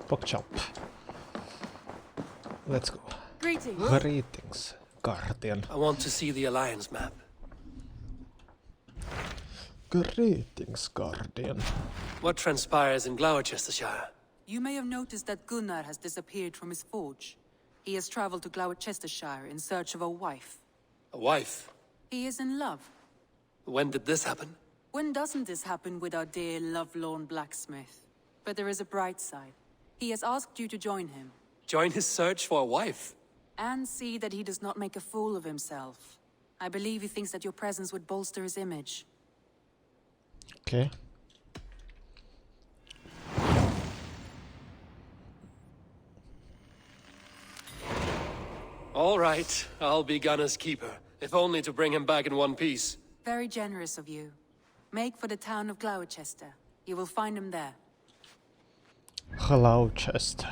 Pokchop. Let's go. Greetings. Greetings, Guardian. I want to see the Alliance map. Greetings, Guardian. What transpires in Gloucestershire? You may have noticed that Gunnar has disappeared from his forge. He has traveled to Gloucestershire in search of a wife. A wife? He is in love. When did this happen? When doesn't this happen with our dear lovelorn blacksmith? But there is a bright side. He has asked you to join him. Join his search for a wife? And see that he does not make a fool of himself. I believe he thinks that your presence would bolster his image. Okay. All right, I'll be Gunnar's keeper, if only to bring him back in one piece. Very generous of you. Make for the town of Gloucester. You will find him there. Hello, chest.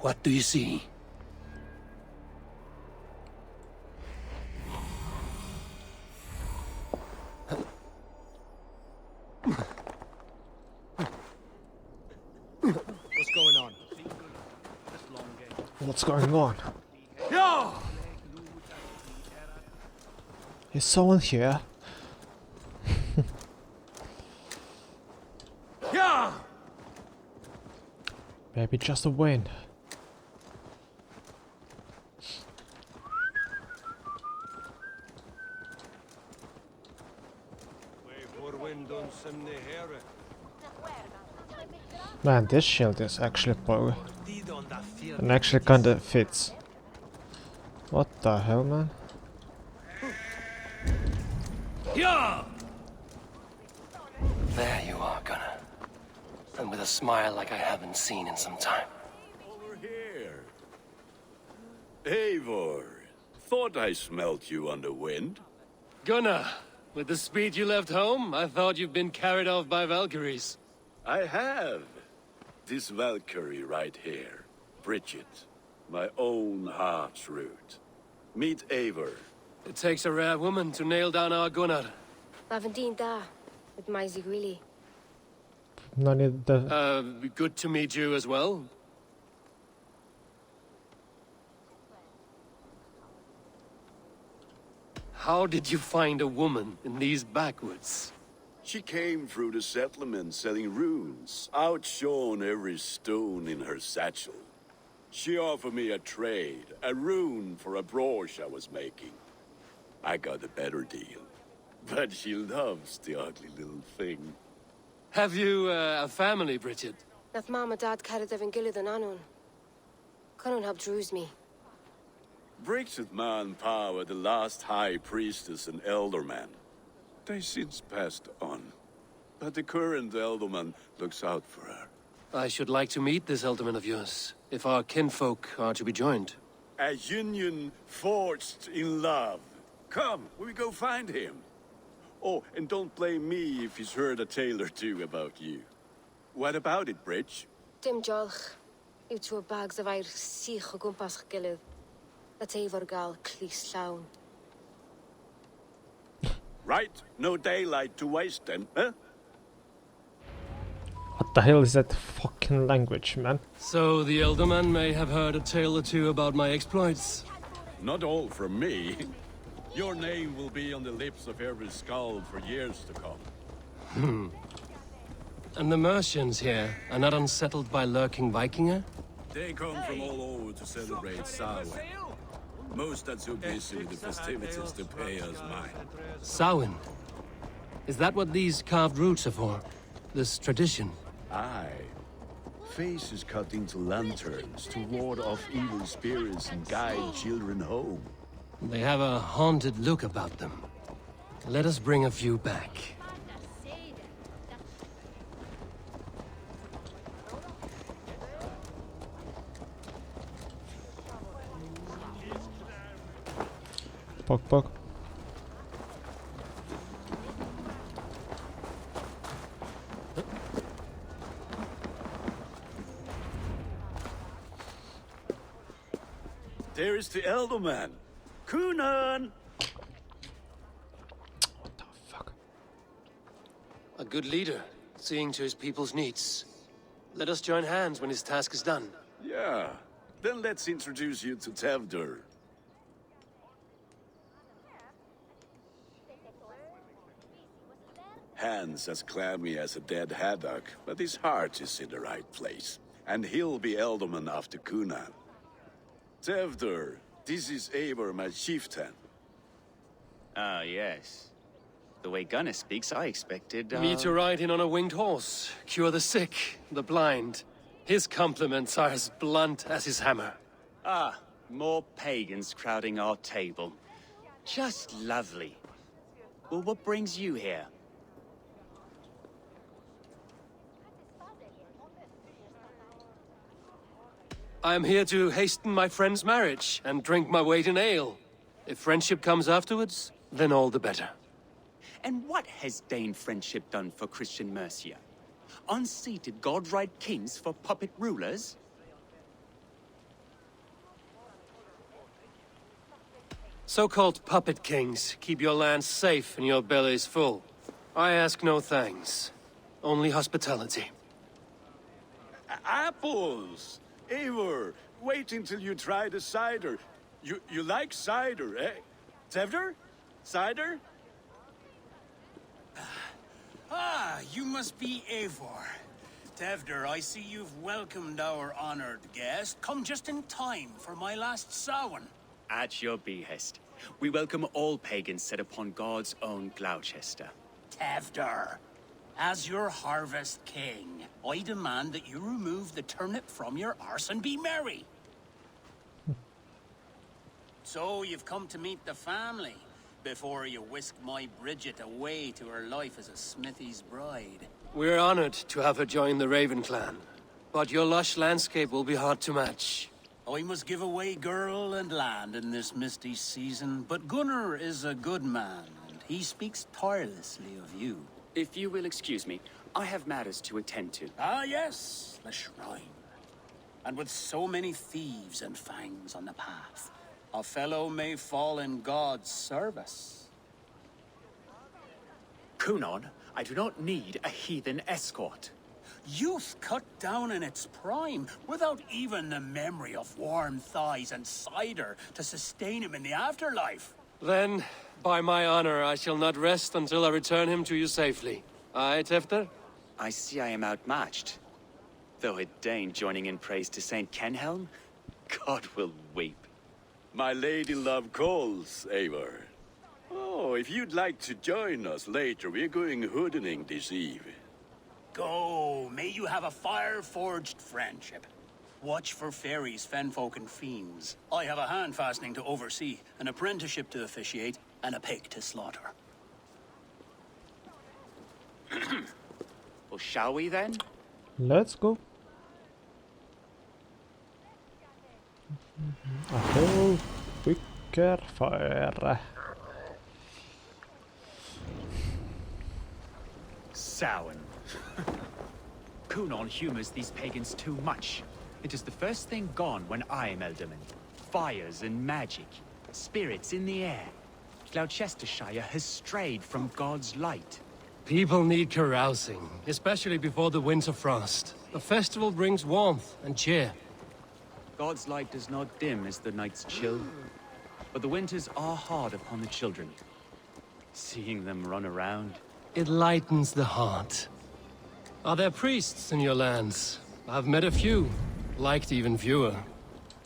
What do you see? What's going on? What's going on? No! Is someone here? Yeah! Maybe just a wind. Man, this shield is actually power. And actually kinda fits. What the hell, man? Yeah! There you are, Gunnar. And with a smile like I haven't seen in some time. Over here. Eivor, thought I smelt you on the wind. Gunnar, with the speed you left home, I thought you've been carried off by Valkyries. I have. This Valkyrie right here, Bridget, my own heart's root. Meet Eivor. It takes a rare woman to nail down our Gunnar. Lavendine da, with my Zigwili. No need the Good to meet you as well. How did you find a woman in these backwoods? She came through the settlement selling runes, outshone every stone in her satchel. She offered me a trade, a rune for a brooch I was making. I got a better deal. But she loves the ugly little thing. Have you a family, Bridget? Nath mama dad carried evan gilid an anun. Couldn't help druise me. Bridget man Pa were the last high priestess and elderman. They since passed on. But the current elderman looks out for her. I should like to meet this elderman of yours, if our kinfolk are to be joined. A union forged in love. Come, we go find him. Oh, and don't blame me if he's heard a tale or two about you. What about it, Bridge? Dim jolch. Ut o'r bags of air sich o gwmpas gilid. At Eivor gal clis llawn. Right, no daylight to waste then, huh? What the hell is that fucking language, man? So the elderman may have heard a tale or two about my exploits. Not all from me. Your name will be on the lips of every skull for years to come. And the merchants here are not unsettled by lurking Vikinger? They come from all over to celebrate Samson. Most are too busy with the festivities to pay us mind. Samhain. Is that what these carved roots are for? This tradition? Aye. Faces cut into lanterns to ward off evil spirits and guide children home. They have a haunted look about them. Let us bring a few back. Poke, poke. There is the Elderman. Kunan! What the fuck? A good leader, seeing to his people's needs. Let us join hands when his task is done. Yeah. Then let's introduce you to Tevder. Hands as clammy as a dead haddock, but his heart is in the right place. And he'll be Elderman after Kunan. Tevder, this is Eivor, my chieftain. Ah, yes. The way Gunnar speaks, I expected, Meteor riding on a winged horse, cure the sick, the blind. His compliments are as blunt as his hammer. Ah, more pagans crowding our table. Just lovely. Well, what brings you here? I am here to hasten my friend's marriage and drink my weight in ale. If friendship comes afterwards, then all the better. And what has Dane friendship done for Christian Mercia? Unseated godright kings for puppet rulers? So-called puppet kings keep your lands safe and your bellies full. I ask no thanks, only hospitality. Apples! Eivor, wait until you try the cider. You like cider, eh? Tevder? Cider? Ah, you must be Eivor. Tevder, I see you've welcomed our honored guest. Come just in time for my last Samhain. At your behest. We welcome all pagans set upon God's own Gloucester. Tevder, as your harvest king, I demand that you remove the turnip from your arse and be merry. So you've come to meet the family, before you whisk my Bridget away to her life as a smithy's bride. We're honored to have her join the Raven clan, but your lush landscape will be hard to match. I must give away girl and land in this misty season, but Gunnar is a good man, and he speaks tirelessly of you. If you will excuse me, I have matters to attend to. Ah, yes, the shrine. And with so many thieves and fangs on the path, a fellow may fall in God's service. Kunan, I do not need a heathen escort. Youth cut down in its prime, without even the memory of warm thighs and cider to sustain him in the afterlife. Then, by my honor, I shall not rest until I return him to you safely. Aye, Tefter? I see I am outmatched. Though a Dane joining in praise to Saint Kenhelm, God will weep. My lady love calls, Eivor. Oh, if you'd like to join us later, we're going hoodening this eve. Go, may you have a fire-forged friendship. Watch for fairies, fenfolk, and fiends. I have a hand fastening to oversee, an apprenticeship to officiate, and a pig to slaughter. Well, shall we then? Let's go. A whole quicker fire. Samhain. Kunan humors these pagans too much. It is the first thing gone when I am Elderman. Fires and magic. Spirits in the air. Gloucestershire has strayed from God's light. People need carousing, especially before the winter frost. The festival brings warmth and cheer. God's light does not dim as the nights chill. But the winters are hard upon the children. Seeing them run around. It lightens the heart. Are there priests in your lands? I've met a few, liked even fewer.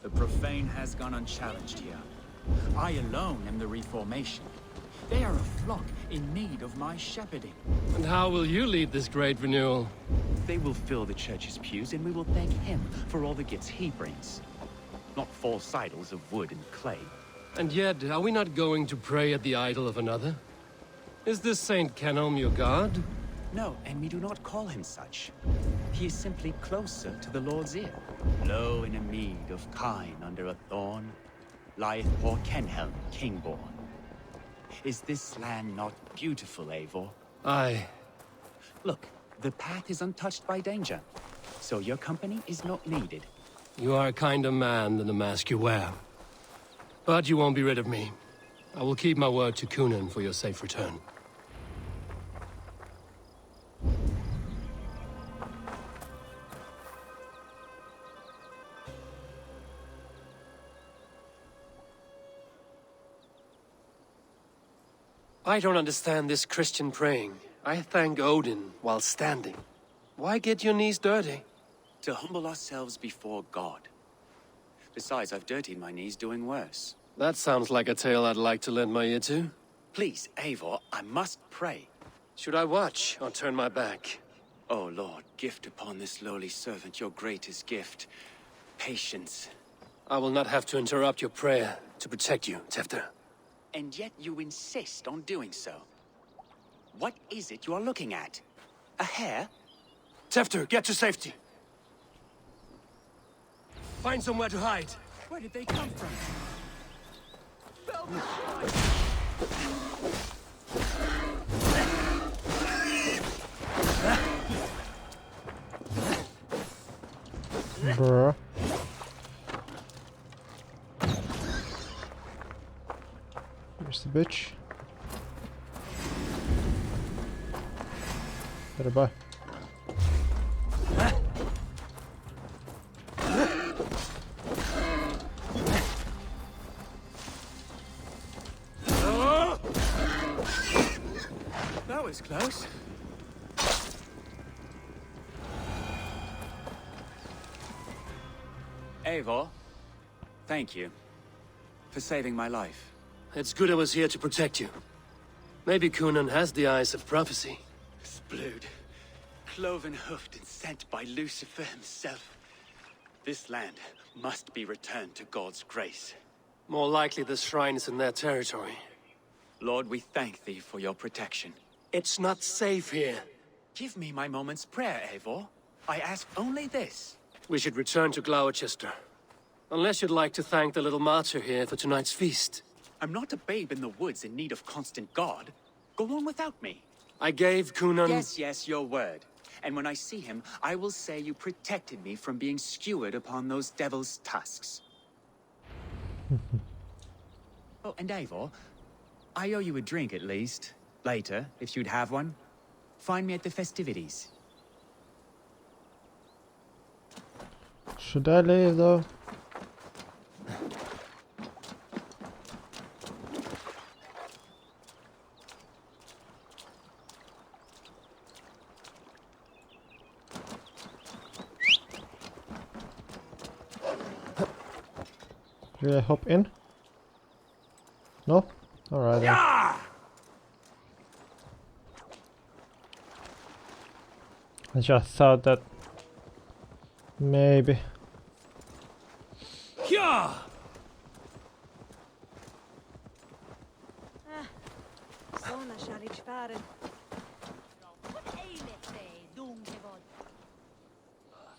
The profane has gone unchallenged here. I alone am the reformation. They are a flock in need of my shepherding. And how will you lead this great renewal? They will fill the church's pews, and we will thank him for all the gifts he brings. Not false idols of wood and clay. And yet, are we not going to pray at the idol of another? Is this Saint Kenhelm your god? No, and we do not call him such. He is simply closer to the Lord's ear. Low in a mead of kine under a thorn, lieth poor Kenhelm, kingborn. Is this land not beautiful, Eivor? Aye. Look, the path is untouched by danger, so your company is not needed. You are a kinder man than the mask you wear. But you won't be rid of me. I will keep my word to Kunan for your safe return. I don't understand this Christian praying. I thank Odin while standing. Why get your knees dirty? To humble ourselves before God. Besides, I've dirtied my knees doing worse. That sounds like a tale I'd like to lend my ear to. Please, Eivor, I must pray. Should I watch or turn my back? Oh Lord, gift upon this lowly servant your greatest gift. Patience. I will not have to interrupt your prayer to protect you, Tefter. And yet you insist on doing so. What is it you are looking at? A hare? Tefter, get to safety! Find somewhere to hide! Where did they come from? Bruh. Here's the bitch. Better buy. That was close. Eivor, thank you for saving my life. It's good I was here to protect you. Maybe Kunan has the eyes of prophecy. Splood, cloven-hoofed and sent by Lucifer himself. This land must be returned to God's grace. More likely the shrine is in their territory. Lord, we thank thee for your protection. It's not safe here. Give me my moment's prayer, Eivor. I ask only this. We should return to Gloucester. Unless you'd like to thank the little martyr here for tonight's feast. I'm not a babe in the woods in need of constant guard. Go on without me. I gave Kunan... Yes, your word. And when I see him, I will say you protected me from being skewered upon those devil's tusks. Oh, and Eivor, I owe you a drink at least. Later, if you'd have one. Find me at the festivities. Should I leave though? Should I hop in? No? Alright then. I just thought that maybe.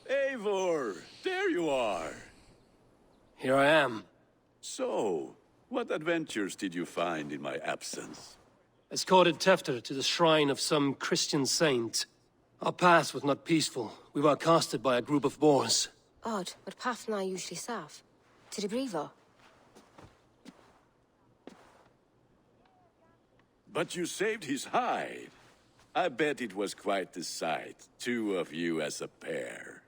Eivor, there you are. Here I am. So, what adventures did you find in my absence? Escorted Tefter to the shrine of some Christian saint. Our path was not peaceful. We were accosted by a group of boars. Odd, but path na usually safe. To the Brevo. But you saved his hide. I bet it was quite the sight, two of you as a pair.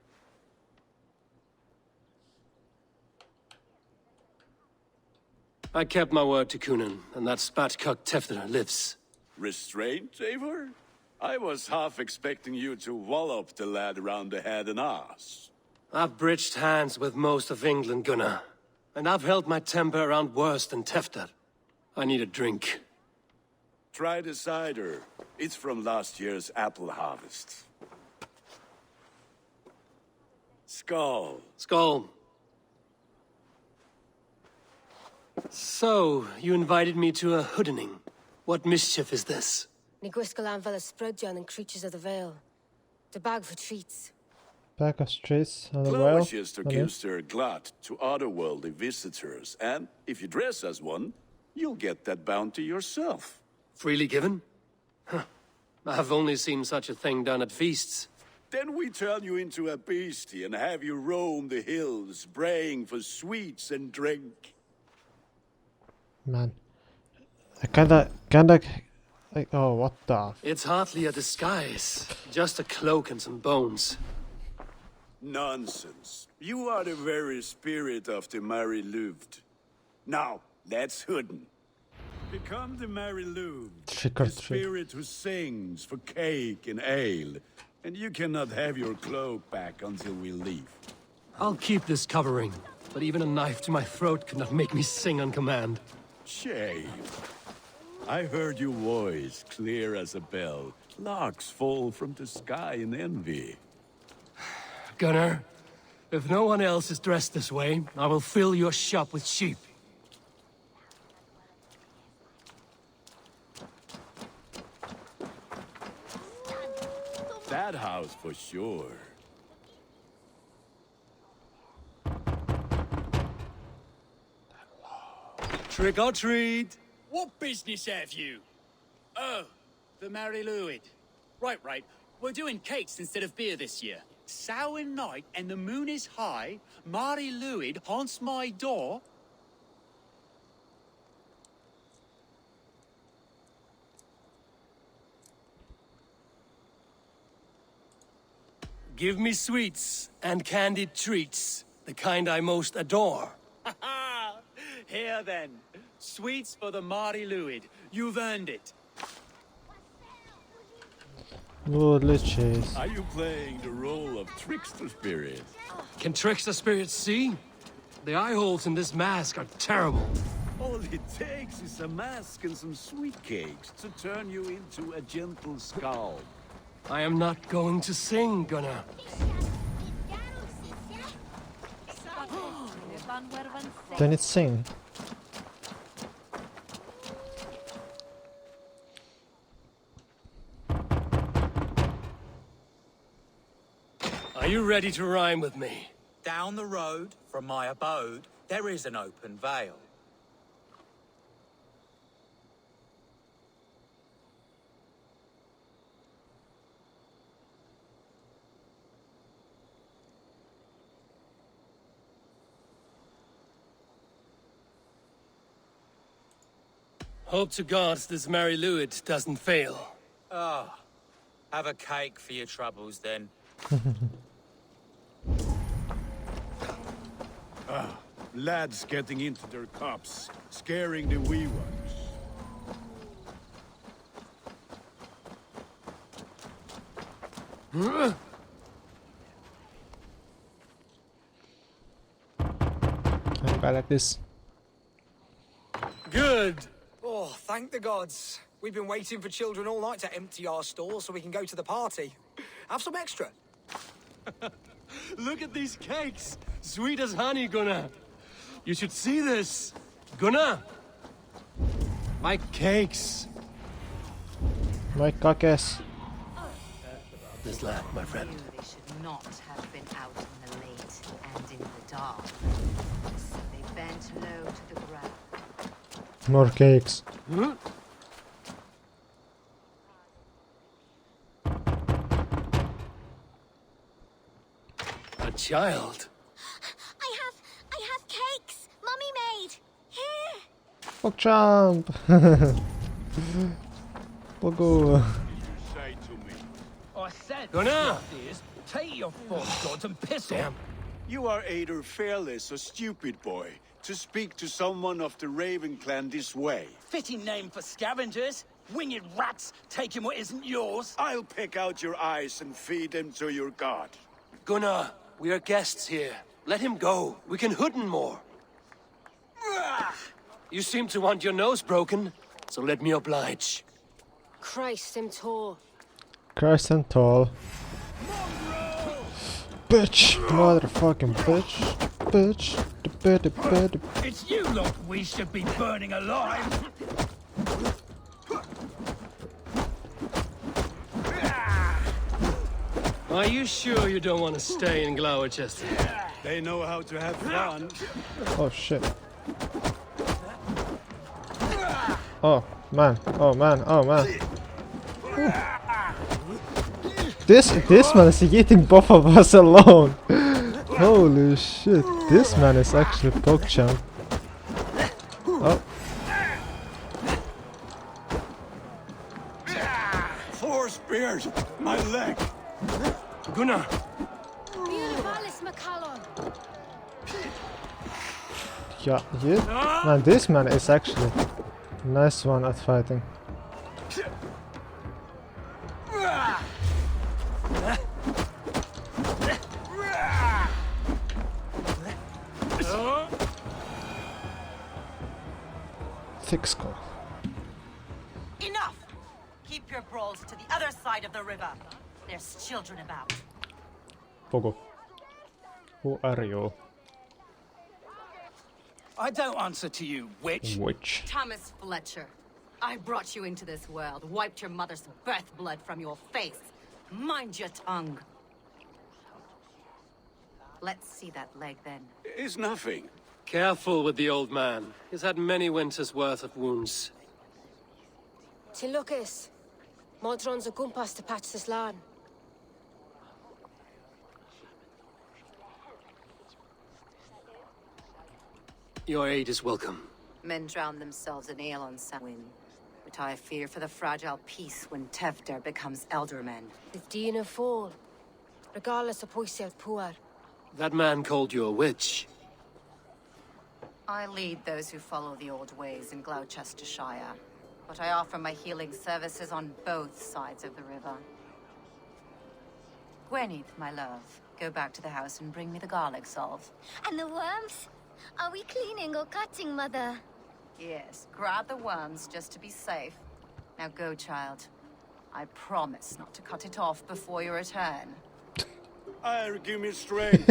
I kept my word to Kunan, and that spatcock Tefter lives. Restraint, Eivor? I was half expecting you to wallop the lad around the head and ass. I've bridged hands with most of England, Gunnar. And I've held my temper around worse than Tefter. I need a drink. Try the cider. It's from last year's apple harvest. Skull. Skull. So, you invited me to a hoodening. What mischief is this? Ni gwisgalan fel spread and creatures of the Vale. The bag for treats. Back of streets on the well. Gloucester gives their glut to otherworldly visitors, and if you dress as one, you'll get that bounty yourself. Freely given? Huh. I've only seen such a thing done at feasts. Then we turn you into a beastie and have you roam the hills, braying for sweets and drink. Man. I kinda like, oh, what the? It's hardly a disguise. Just a cloak and some bones. Nonsense. You are the very spirit of the Mary Louved. Now, let's hoodin. Become the Mary Louved, Trick or the treat. spirit who sings for cake and ale. And you cannot have your cloak back until we leave. I'll keep this covering, but even a knife to my throat could not make me sing on command. Shame. I heard your voice clear as a bell. Larks fall from the sky in envy. Gunnar, if no one else is dressed this way, I will fill your shop with sheep. That house for sure. Trick or treat! What business have you? Oh, the Mary Luid. Right. We're doing cakes instead of beer this year. Sour night and the moon is high. Mary Luid haunts my door. Give me sweets and candied treats, the kind I most adore. Here then. Sweets for the Mary Luid. You've earned it. Rollendritch. Are you playing the role of trickster spirit? Can trickster spirits see? The eye holes in this mask are terrible. All it takes is a mask and some sweet cakes to turn you into a gentle skull. I am not going to sing, Gunnar. Then it's sing. Are you ready to rhyme with me? Down the road from my abode, there is an open vale. Hope to God this Mary Luid doesn't fail. Ah, have a cake for your troubles then. Lads getting into their cups, scaring the wee ones. I'm bad at this. Good. Oh, thank the gods. We've been waiting for children all night to empty our stores so we can go to the party. Have some extra. Look at these cakes. Sweet as honey, Gunnar. You should see this. Gunnar. My cakes. My cockes. This lad, my friend. They should not have been out in the late and in the dark. So they bent low to the ground. More cakes. A child. I have cakes. Mummy made. Here. Fuck jump. Pogo. Say to me. I said, Gunnar! take your false gods and piss Damn. You are either fearless or stupid, boy, to speak to someone of the Raven clan this way. Fitting name for scavengers. Winged rats taking what isn't yours. I'll pick out your eyes and feed them to your god. Gunnar, we are guests here. Let him go. We can hoodin more. You seem to want your nose broken, so let me oblige. Christ, I'm tall. Christ and tall. Bitch! Motherfucking bitch! Bitch! It's you lot we should be burning alive. Are you sure you don't want to stay in Gloucester? They know how to have fun. Oh shit. Oh man, oh man, oh man. This man is eating both of us alone. Holy shit, this man is actually PogChamp. Oh. 4 spears! My leg! Gunnar! Yeah, man, this man is actually a nice one at fighting. Thick skull. Enough! Keep your brawls to the other side of the river. There's children about. Pogo. Who are you? I don't answer to you, witch. Witch. Thomas Fletcher, I brought you into this world, wiped your mother's birth blood from your face. Mind your tongue. Let's see that leg then. It's nothing. Careful with the old man. He's had many winters' worth of wounds. Till Lucas. Modron's a gumpas to patch this land. Your aid is welcome. Men drown themselves in ale on Samhain, but I fear for the fragile peace when Tevder becomes eldermen. 15 and fall. Regardless of poisel poor. That man called you a witch. I lead those who follow the old ways in Gloucestershire, but I offer my healing services on both sides of the river. Gweneth, my love, go back to the house and bring me the garlic salve. And the worms? Are we cleaning or cutting, Mother? Yes, grab the worms just to be safe. Now go, child. I promise not to cut it off before you return. Give me strength.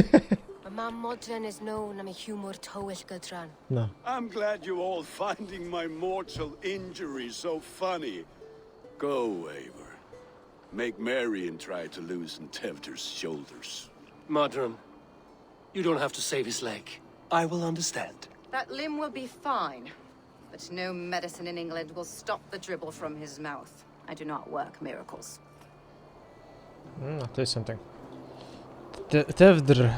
My mam Modron is known I'm a humor towish Gudran. No. I'm glad you all finding my mortal injury so funny. Go, Eivor. Make merry and try to loosen Tevder's shoulders. Modron, you don't have to save his leg. I will understand. That limb will be fine, but no medicine in England will stop the dribble from his mouth. I do not work miracles. I'll tell you something. Tevdr.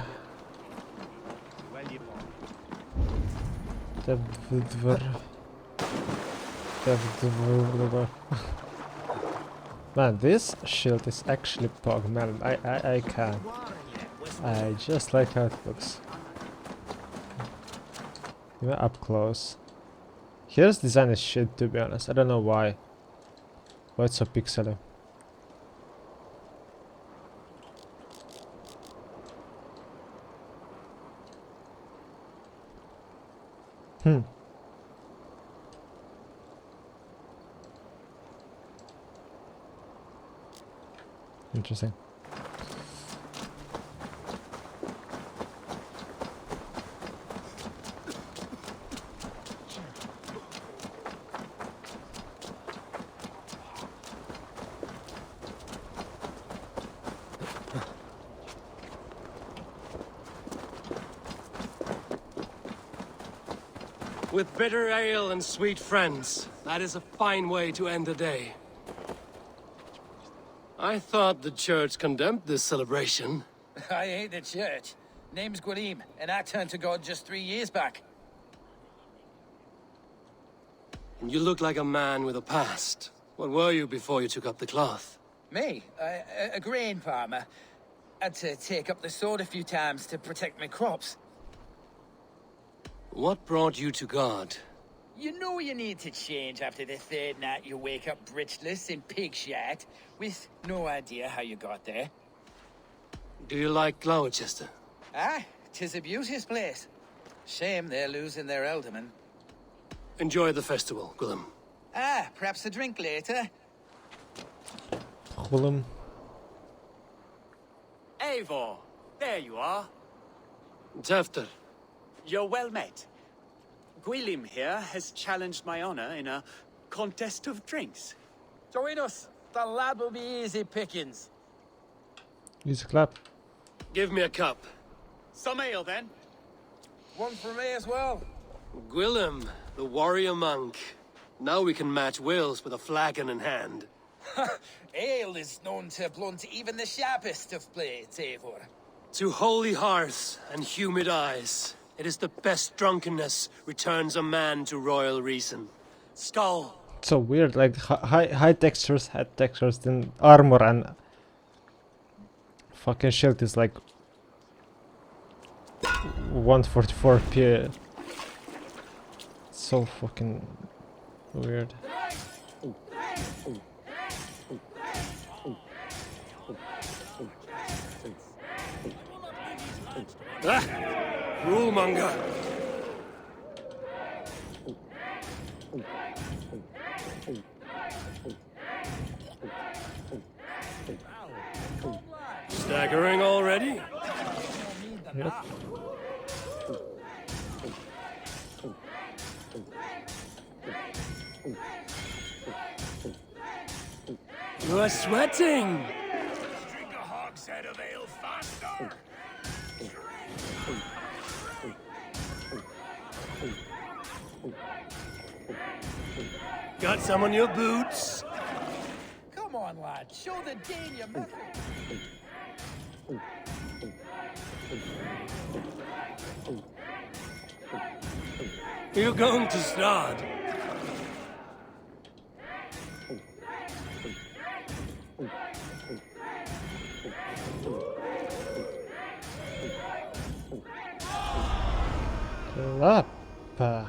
Man, this shield is actually pog. Man, I can. I just like how it looks. Even up close. Here's design is shit, to be honest. I don't know why. Why it's so pixely. Interesting. With bitter ale and sweet friends, that is a fine way to end the day. I thought the church condemned this celebration. I hate the church. Name's Gwalim, and I turned to God just 3 years back. And you look like a man with a past. What were you before you took up the cloth? Me? A grain farmer. Had to take up the sword a few times to protect my crops. What brought you to God? You know you need to change after the third night you wake up britchless in pig shat, with no idea how you got there. Do you like Gloucester? Ah, 'tis a beauteous place. Shame they're losing their alderman. Enjoy the festival, Gwillem. Ah, perhaps a drink later. Gwillem. Eivor, there you are. Tevder. You're well met. Gwylim here has challenged my honor in a contest of drinks. Join us. The lad will be easy pickings. Use a clap. Give me a cup. Some ale, then. One for me as well. Gwillem, the warrior monk. Now we can match wills with a flagon in hand. Ale is known to blunt even the sharpest of blades, Eivor. To holy hearths and humid eyes, it is the best drunkenness returns a man to royal reason. Skull. So weird, like high textures, high textures, then armor and fucking shield is like 144p. So fucking weird. Ah! Rulemonger! Staggering already? Yep. You are sweating! Drink a hogshead of ale faster! Got some on your boots? Come on, lad, show the Dane your method. You're going to start. Lappa.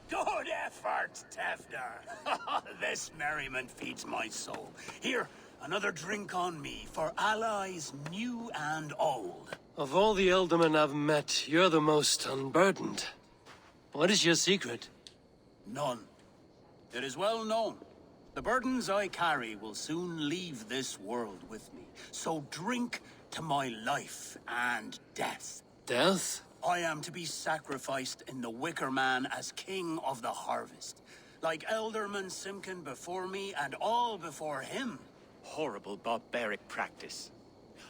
Good effort, Tefner. This merriment feeds my soul. Here, another drink on me for allies new and old. Of all the Ealdormen I've met, you're the most unburdened. What is your secret? None. It is well known. The burdens I carry will soon leave this world with me. So drink to my life and death. Death? I am to be sacrificed in the Wicker Man as king of the harvest. Like Elderman Simkin before me and all before him. Horrible barbaric practice.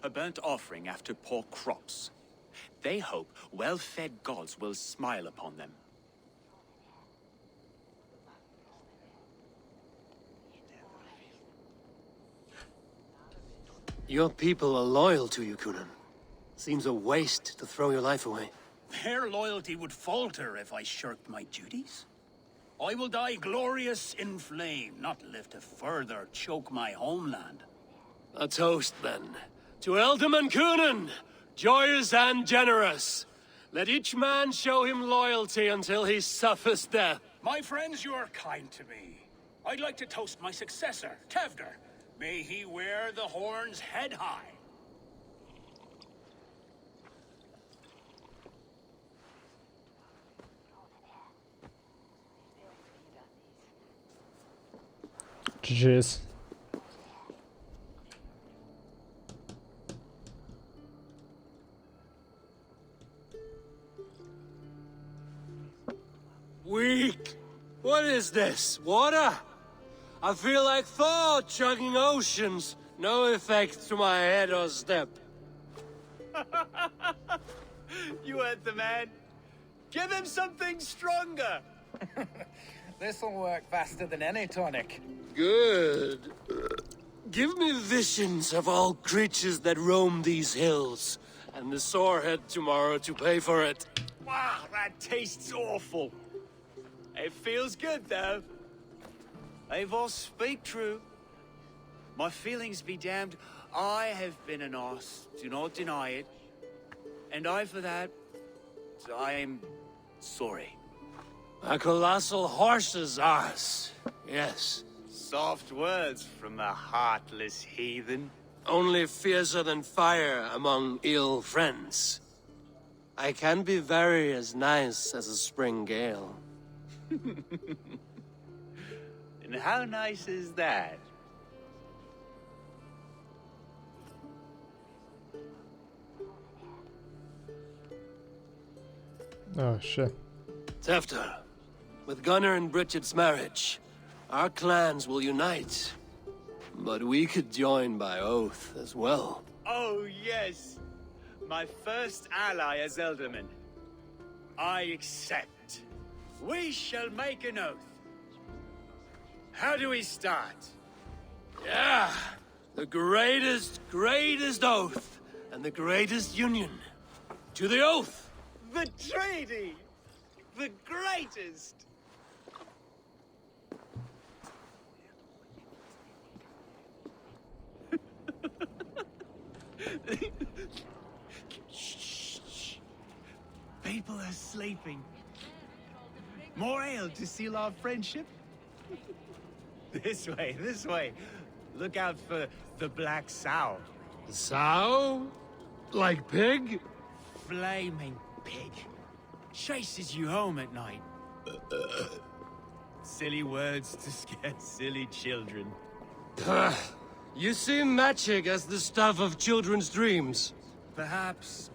A burnt offering after poor crops. They hope well-fed gods will smile upon them. Your people are loyal to you, Kunan. Seems a waste to throw your life away. Their loyalty would falter if I shirked my duties. I will die glorious in flame, not live to further choke my homeland. A toast, then. To Ealdorman Kunan, joyous and generous. Let each man show him loyalty until he suffers death. My friends, you are kind to me. I'd like to toast my successor, Tevder. May he wear the horns head high. Jeez. Weak. What is this? Water? I feel like Thor chugging oceans. No effect to my head or step. You heard the man. Give him something stronger. This'll work faster than any tonic. Good. Give me visions of all creatures that roam these hills, and the sorehead tomorrow to pay for it. Wow, that tastes awful. It feels good, though. Eivor, speak true. My feelings be damned. I have been an arse. Do not deny it. And I, for that, I am sorry. A colossal horse's arse. Yes. Soft words from a heartless heathen. Only fiercer than fire among ill friends. I can be very as nice as a spring gale. And how nice is that? Oh shit. Tefter, with Gunnar and Bridget's marriage, our clans will unite. But we could join by oath as well. Oh, yes. my first ally as Elderman. I accept. We shall make an oath. How do we start? Yeah, the greatest oath, and the greatest union. To the oath! The treaty! The greatest! Shh. People are sleeping. More ale to seal our friendship? This way. Look out for the black sow. Sow? Like pig? Flaming pig. Chases you home at night. Silly words to scare silly children. You see magic as the stuff of children's dreams. Perhaps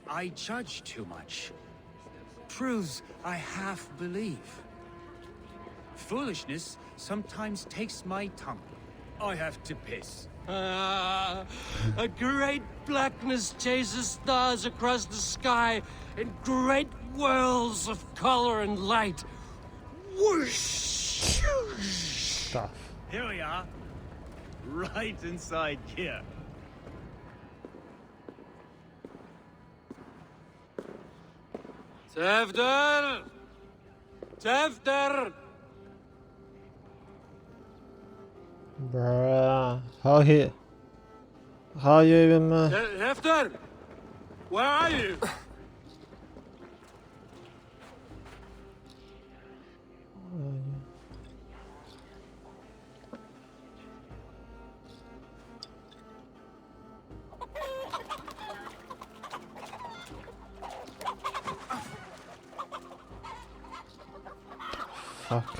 I judge too much. Proves I half believe. Foolishness sometimes takes my tongue. I have to piss. A great blackness chases stars across the sky in great whirls of color and light. Whoosh! Stuff. Here we are. Right inside here. Tefter! Tefter! Bruh. How you even Tefter! Where are you? Fuck.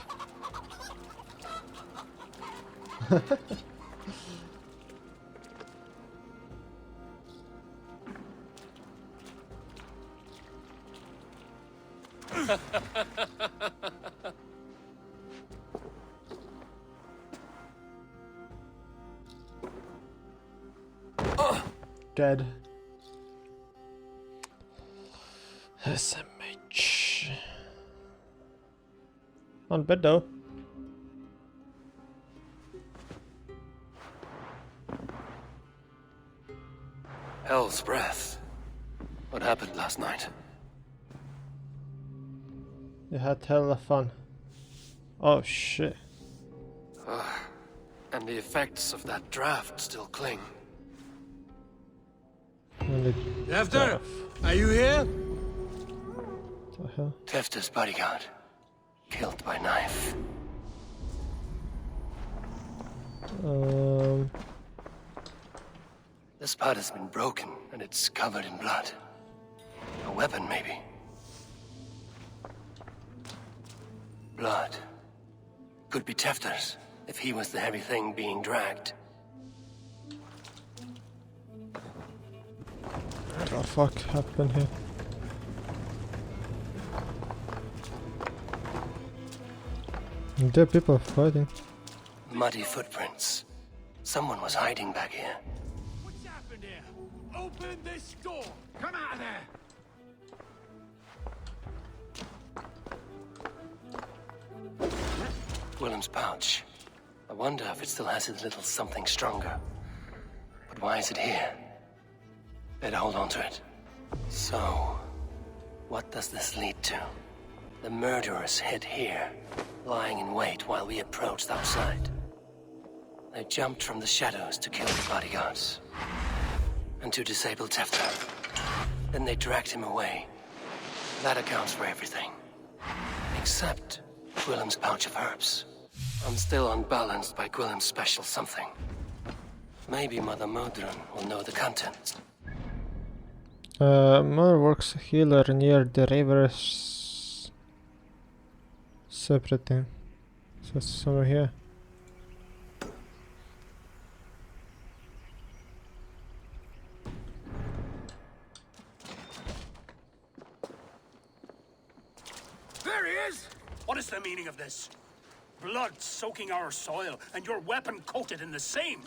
Dead. SMH. On bed though. Hell's breath. What happened last night? You had hella fun. Oh shit. And the effects of that draft still cling. Tefter, are you here? What the hell? Tefter's bodyguard. Killed by knife. This part has been broken, and it's covered in blood. A weapon, maybe. Blood. Could be Tefter's, if he was the heavy thing being dragged. What the fuck happened here? There are people fighting. Muddy footprints. Someone was hiding back here. What's happened here? Open this door! Come out of there! Willem's pouch. I wonder if it still has its little something stronger. But why is it here? Better hold on to it. So, what does this lead to? The murderers hid here, lying in wait while we approached outside. They jumped from the shadows to kill the bodyguards. And to disable Tefter. Then they dragged him away. That accounts for everything. Except Willem's pouch of herbs. I'm still unbalanced by Willem's special something. Maybe Mother Modron will know the contents. Mother works healer near the river separating. So it's somewhere here. There he is! What is the meaning of this? Blood soaking our soil, and your weapon coated in the same.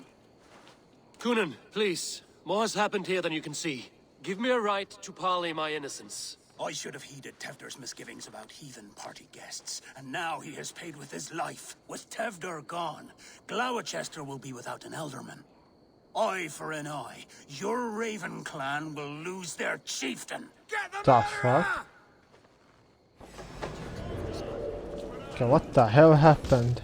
Coonan, please. More has happened here than you can see. Give me a right to parley my innocence. I should have heeded Tevder's misgivings about heathen party guests, and now he has paid with his life. With Tevder gone, Gloucester will be without an elderman. Eye for an eye. Your Raven clan will lose their chieftain. The fuck? Okay, what the hell happened?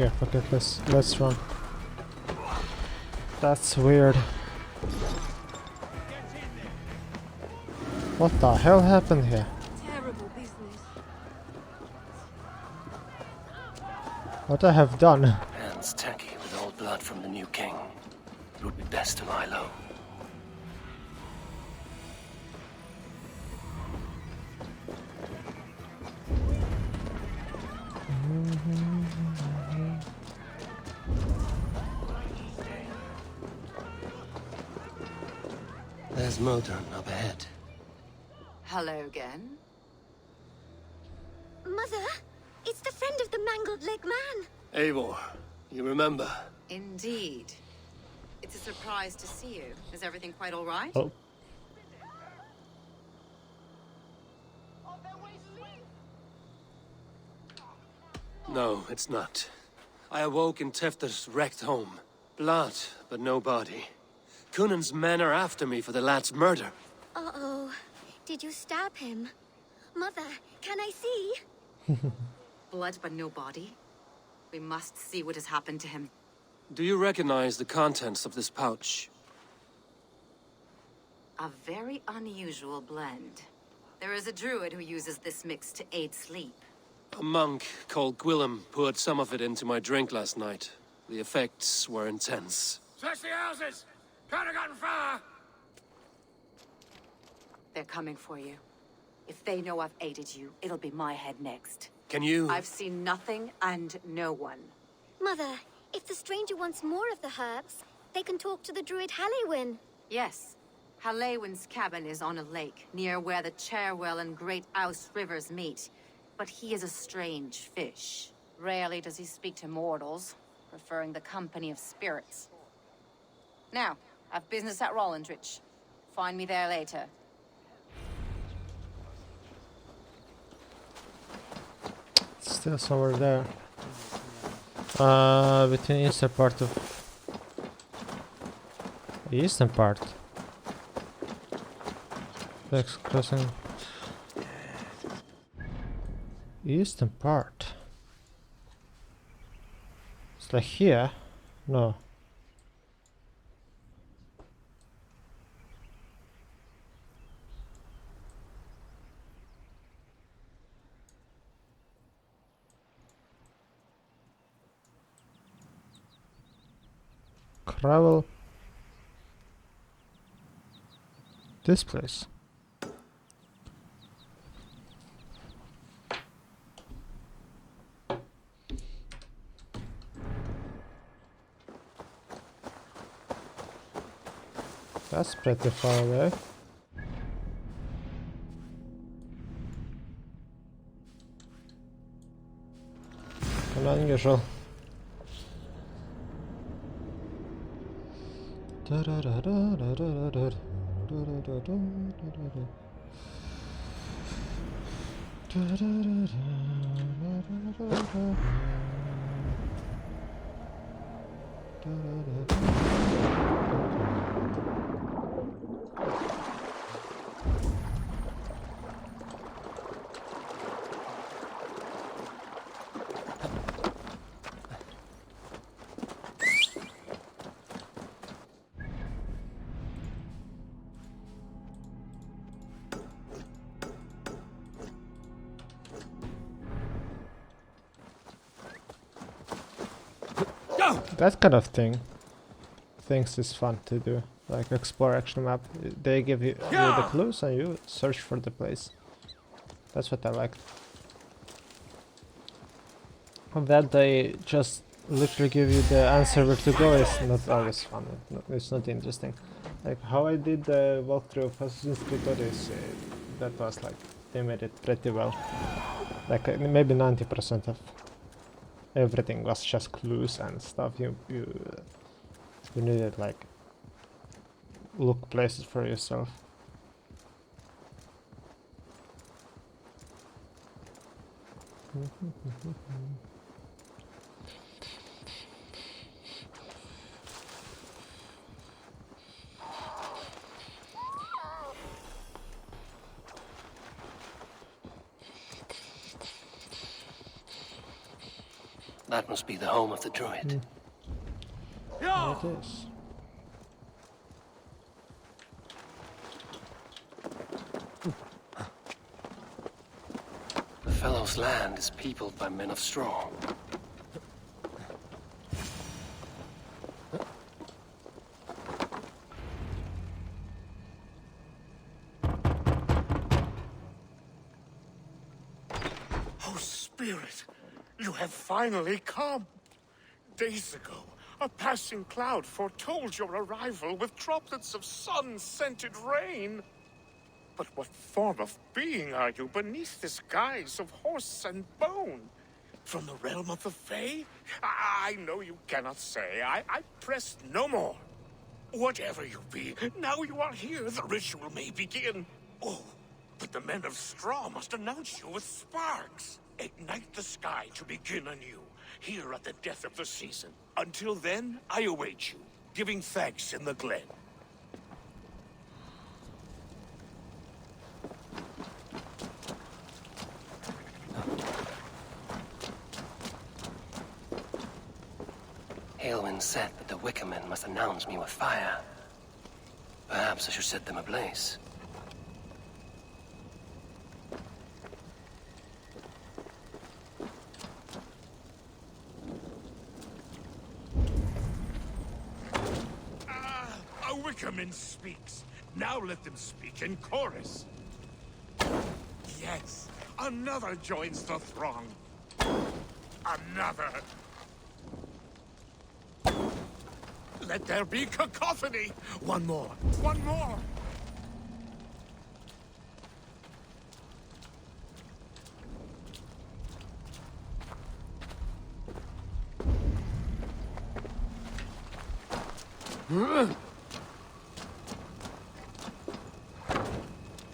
Okay, fuck it, let's run. That's weird. What the hell happened here? Terrible business. What I have done? Hands tacky with old blood from the new king. It would be best to lie low. There's Modern up ahead. Hello again. Mother, it's the friend of the mangled leg man. Eivor, you remember? Indeed. It's a surprise to see you. Is everything quite all right? Oh. No, it's not. I awoke in Tefter's wrecked home. Blood, but no body. Cunan's men are after me for the lad's murder. Uh-oh. Did you stab him? Mother, can I see? Blood but no body? We must see what has happened to him. Do you recognize the contents of this pouch? A very unusual blend. There is a druid who uses this mix to aid sleep. A monk called Gwillem poured some of it into my drink last night. The effects were intense. Search the houses! Can't have gotten far! They're coming for you. If they know I've aided you, it'll be my head next. Can you... I've seen nothing and no one. Mother, if the stranger wants more of the herbs, they can talk to the druid Hallywin. Yes. Hallywin's cabin is on a lake, near where the Cherwell and Great Ouse rivers meet. But he is a strange fish. Rarely does he speak to mortals, preferring the company of spirits. Now, I've business at Rollendritch. Find me there later. Still somewhere there. Between eastern part of... The eastern part. Next crossing. Eastern part. It's like here? No. Travel. This place. That's pretty far away. Unusual. That kind of things is fun to do, like explore action map. They give you the clues and you search for the place. That's what I like. That they just literally give you the answer where to go is not always fun. It's not interesting. Like how I did the walkthrough of Assassin's Creed Odyssey, that was like they made it pretty well. Like maybe 90% of everything was just clues and stuff. You needed like look places for yourself. That must be the home of the Druid. It is. The fellow's land is peopled by men of straw. Oh, Spirit, you have finally come. Days ago, a passing cloud foretold your arrival with droplets of sun-scented rain. But what form of being are you beneath this guise of horse and bone? From the realm of the Fae? I know you cannot say. I press no more. Whatever you be, now you are here, the ritual may begin. Oh, but the men of straw must announce you with sparks. Ignite the sky to begin anew, here at the death of the season. Until then, I await you, giving thanks in the glen. Aelwyn said that the Wickermen must announce me with fire. Perhaps I should set them ablaze. A Wickerman speaks. Now let them speak in chorus. Yes, another joins the throng. Another. Let there be cacophony. One more. One more.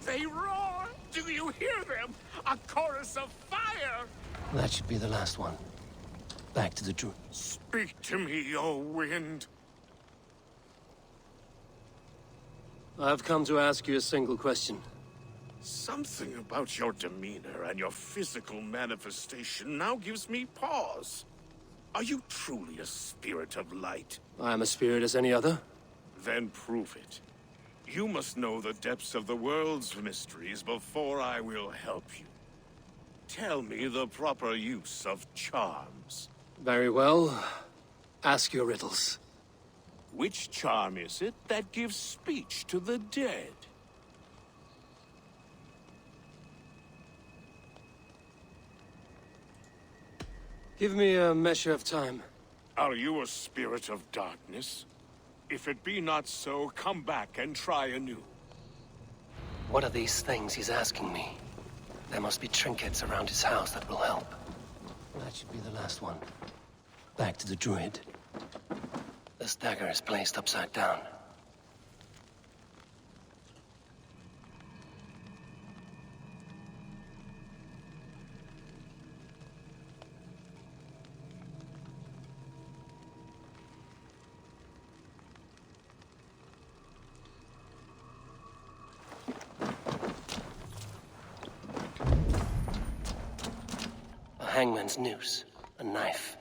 They roar! Do you hear them? A chorus of fire! That should be the last one. Back to the Druid. Speak to me, O wind. I've come to ask you a single question. Something about your demeanor and your physical manifestation now gives me pause. Are you truly a spirit of light? I am a spirit as any other. Then prove it. You must know the depths of the world's mysteries before I will help you. Tell me the proper use of charms. Very well. Ask your riddles. Which charm is it that gives speech to the dead? Give me a measure of time. Are you a spirit of darkness? If it be not so, come back and try anew. What are these things he's asking me? There must be trinkets around his house that will help. That should be the last one. Back to the Druid. This dagger is placed upside down. A hangman's noose, a knife,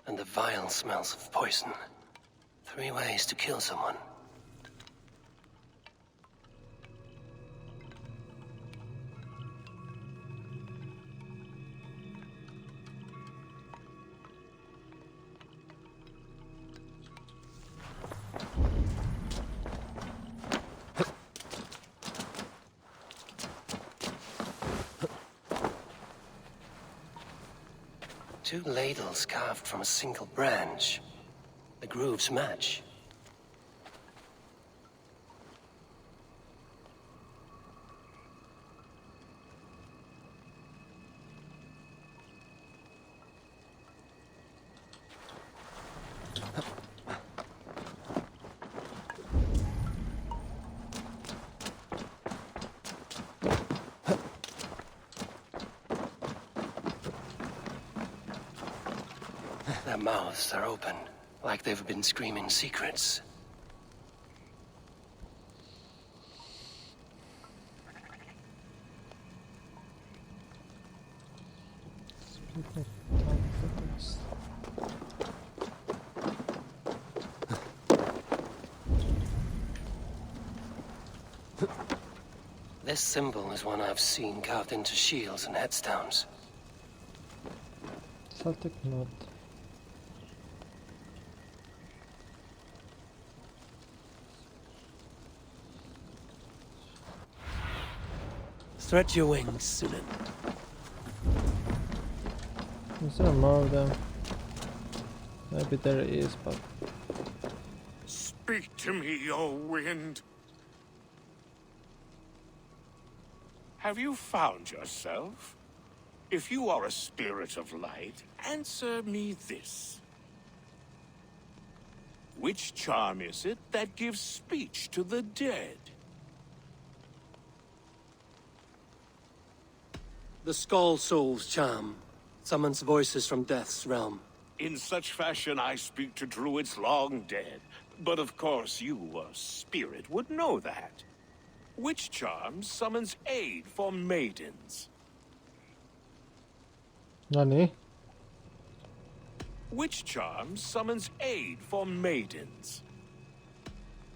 and the vile smells of poison. 3 ways to kill someone. 2 ladles carved from a single branch. The grooves match. Their mouths are open, like they've been screaming secrets. This symbol is one I've seen carved into shields and headstones. Celtic note. Stretch your wings, Sunan. Is there more of them? Maybe there is, but... Speak to me, O wind. Have you found yourself? If you are a spirit of light, answer me this. Which charm is it that gives speech to the dead? The Skull Soul's charm summons voices from Death's realm. In such fashion I speak to druids long dead. But of course you, a spirit, would know that. Which charm summons aid for maidens? Nani? Which charm summons aid for maidens?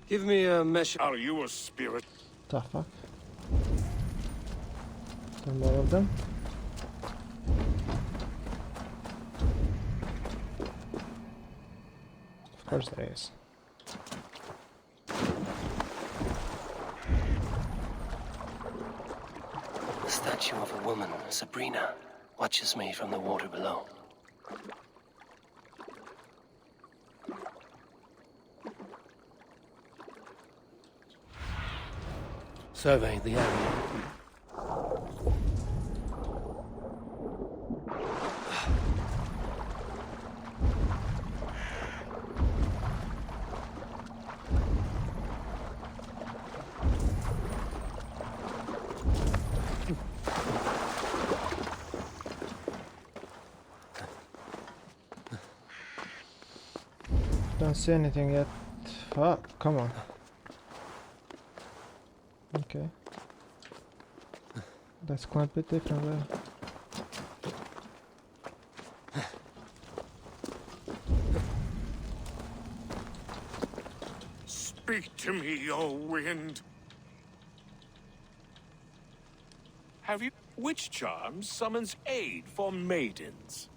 Give me a measure. Are you a spirit? The fuck? There are more of them? Of course there is. The statue of a woman, Sabrina, watches me from the water below. Survey the area. Don't see anything yet. Fuck, come on. Okay. That's quite a bit different there. Speak to me, O wind. Have you... Which charm summons aid for maidens?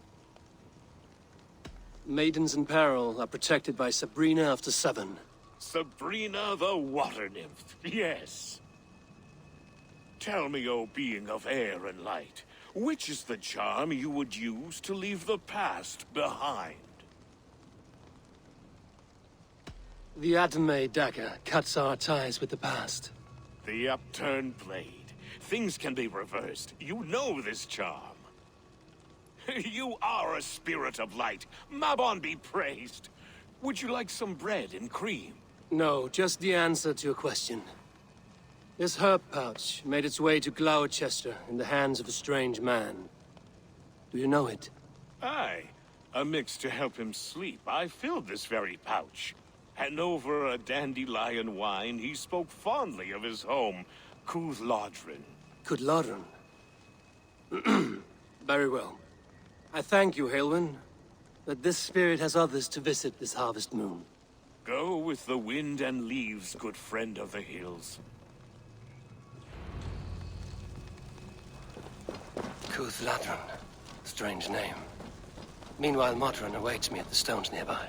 Maidens in peril are protected by Sabrina after 7. Sabrina the water nymph, yes. Tell me, O being of air and light, which is the charm you would use to leave the past behind? The Adame dagger cuts our ties with the past. The upturned blade. Things can be reversed. You know this charm. You are a spirit of light. Mabon be praised. Would you like some bread and cream? No, just the answer to a question. This herb pouch made its way to Gloucester in the hands of a strange man. Do you know it? Aye. A mix to help him sleep. I filled this very pouch. And over a dandelion wine, he spoke fondly of his home, Cúthládrin. Cúthládrin? Very well. I thank you, Haelwyn, that this spirit has others to visit this harvest moon. Go with the wind and leaves, good friend of the hills. Cúthládrin. Strange name. Meanwhile, Modron awaits me at the stones nearby.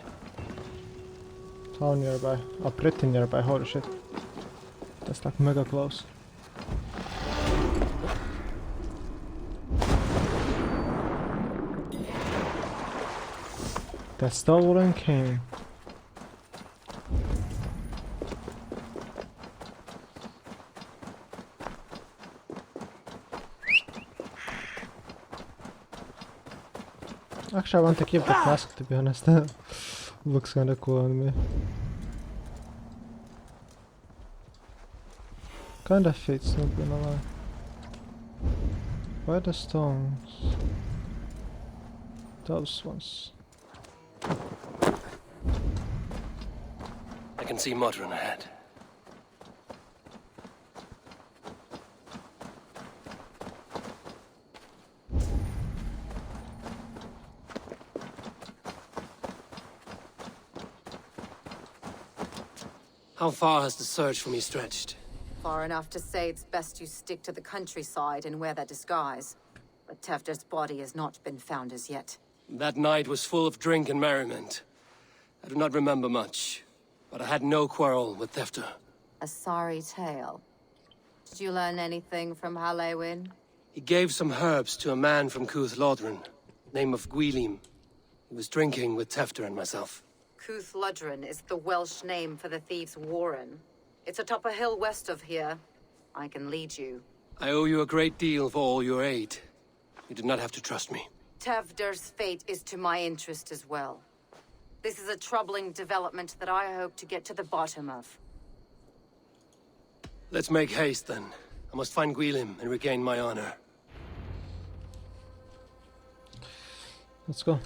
Town nearby. Oh, pretty nearby, holy shit. That's like mega close. The Stolen King. Actually, I want to keep the flask, to be honest. Looks kinda cool on me. Kinda fits, not gonna lie. Why the stones? Those ones. I can see Modron ahead. How far has the search for me stretched? Far enough to say it's best you stick to the countryside and wear that disguise. But Tefder's body has not been found as yet. That night was full of drink and merriment. I do not remember much, but I had no quarrel with Tefder. A sorry tale. Did you learn anything from Halewin? He gave some herbs to a man from Cuth Lodren, name of Gwylim. He was drinking with Tefder and myself. Cuth Lodren is the Welsh name for the Thieves Warren. It's atop a hill west of here. I can lead you. I owe you a great deal for all your aid. You did not have to trust me. Tefder's fate is to my interest as well. This is a troubling development that I hope to get to the bottom of. Let's make haste then. I must find Gwylim and regain my honor. Let's go.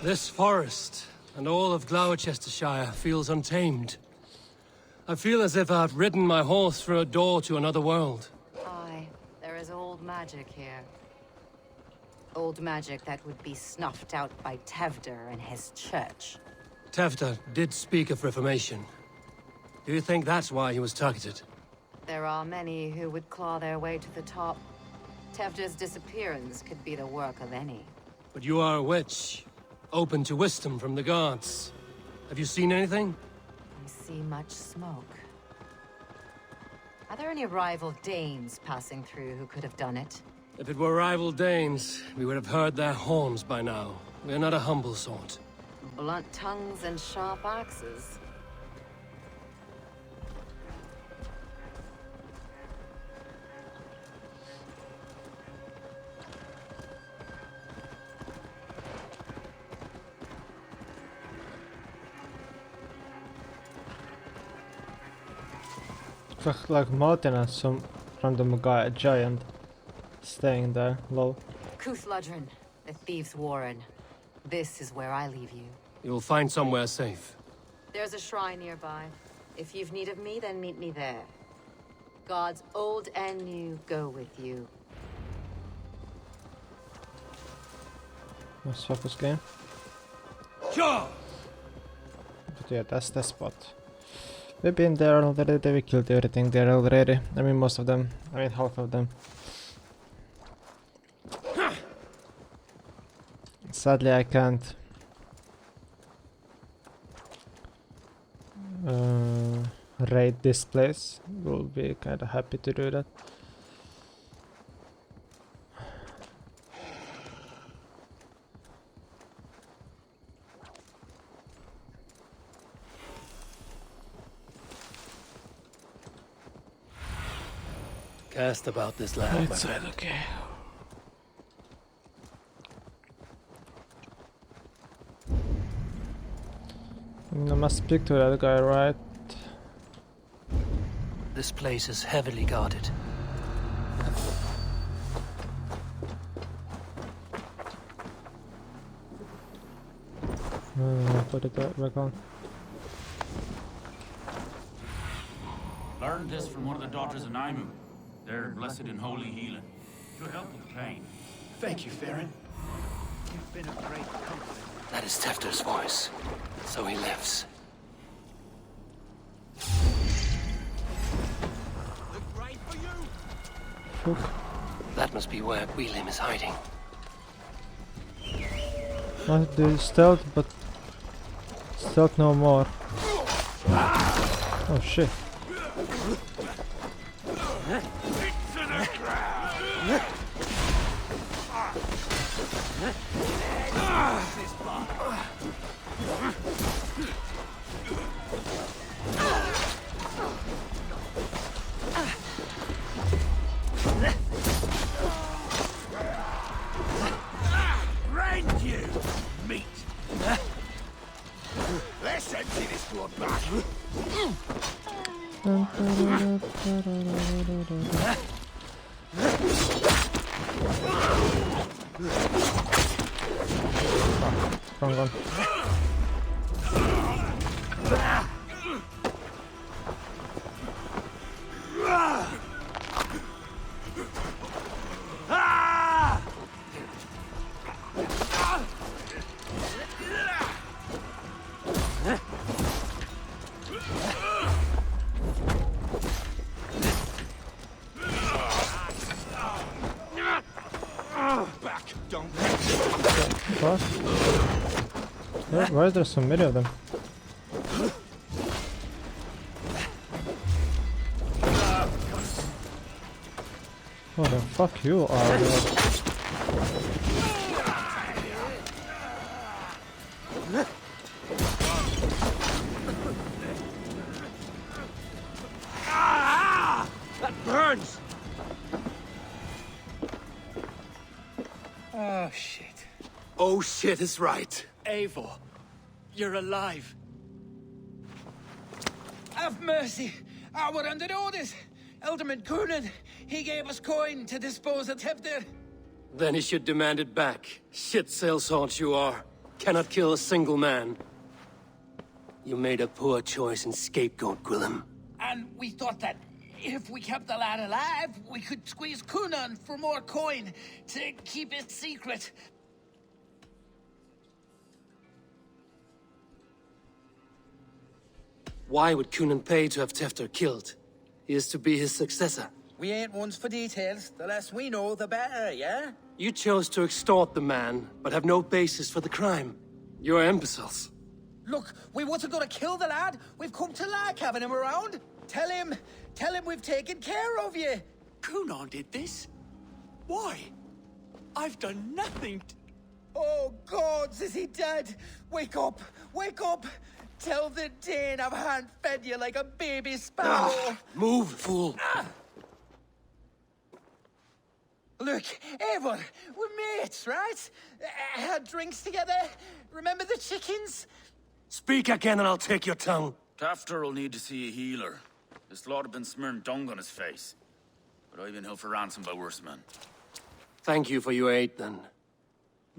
This forest and all of Gloucestershire feels untamed. I feel as if I've ridden my horse through a door to another world. Aye, there is old magic here. Old magic that would be snuffed out by Tefder and his church. Tefder did speak of reformation. Do you think that's why he was targeted? There are many who would claw their way to the top. Tefder's disappearance could be the work of any. But you are a witch, open to wisdom from the gods. Have you seen anything? I see much smoke. Are there any rival Danes passing through who could have done it? If it were rival Danes, we would have heard their horns by now. We are not a humble sort. Blunt tongues and sharp axes. Looks like Martin and some random guy, a giant, staying there, lol. Cuth Lodren, the Thieves Warren. This is where I leave you. You'll find somewhere safe. There's a shrine nearby. If you've need of me, then meet me there. Gods old and new go with you. Let's focus game. Sure. But yeah, that's the spot. We've been there already, we killed everything there already. I mean most of them, I mean half of them. Sadly I can't raid this place. We'll be kinda happy to do that. Cast about this land. Outside, okay. I must speak to that guy, right? This place is heavily guarded. Put it back on. Learned this from one of the daughters of Naimu. They're blessed in holy healing. Should help with pain. Thank you, Farron. You've been a great comfort. That is Tefder's voice. So he lives. Look right for you. Fuck. That must be where Gwylim is hiding. Must do stealth, but stealth no more. Oh shit. Rend you, meat! Let's empty this one back. Wrong one. What? Why is there so many of them? What the fuck you are? That burns! Oh, shit. Oh shit is right. Eivor, you're alive. Have mercy! We're under orders! Alderman Coonan, he gave us coin to dispose of Tepter. Then he should demand it back. Shit sellsword you are. Cannot kill a single man. You made a poor choice in scapegoat, Gwillem. And we thought that if we kept the lad alive, we could squeeze Coonan for more coin to keep it secret. Why would Coonan pay to have Tefter killed? He is to be his successor. We ain't ones for details. The less we know, the better, yeah? You chose to extort the man, but have no basis for the crime. You're imbeciles. Look, we wasn't gonna kill the lad. We've come to like having him around. Tell him we've taken care of you. Coonan did this? Why? I've done nothing Oh, gods, is he dead? Wake up! Wake up! Tell the Dane I've hand-fed you like a baby sparrow. Move, fool. Look, Eivor, we're mates, right? Had drinks together. Remember the chickens? Speak again and I'll take your tongue. Tafter will need to see a healer. This lord have been smearing dung on his face. But I've been held for ransom by worse men. Thank you for your aid, then.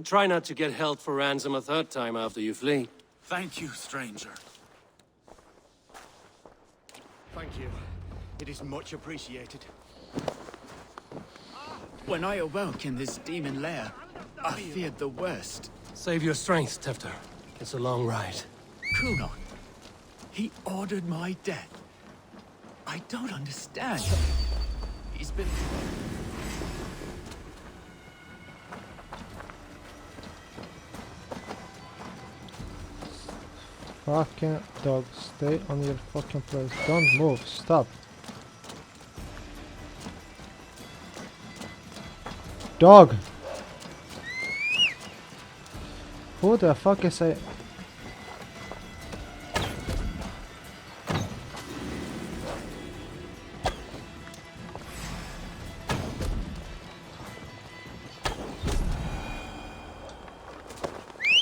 Try not to get held for ransom a third time after you flee. Thank you, stranger. Thank you. It is much appreciated. When I awoke in this demon lair, I feared the worst. Save your strength, Tefter. It's a long ride. Coonan. He ordered my death. I don't understand. He's been... Fucking dog, stay on your fucking place. Don't move, stop. Dog! Who the fuck is I?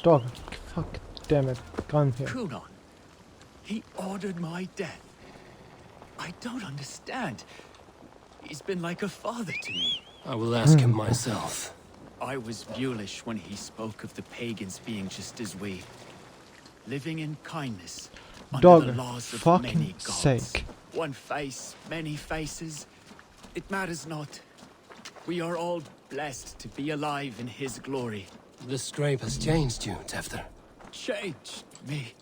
Dog, fuck, damn it, come here. Coonan. He ordered my death. I don't understand. He's been like a father to me. I will ask him myself. I was mulish when he spoke of the pagans being just as we. Living in kindness under Dog, the laws of fucking many gods. sake. One face, many faces. It matters not. We are all blessed to be alive in his glory. This scrape has changed you, Tefter. Changed me.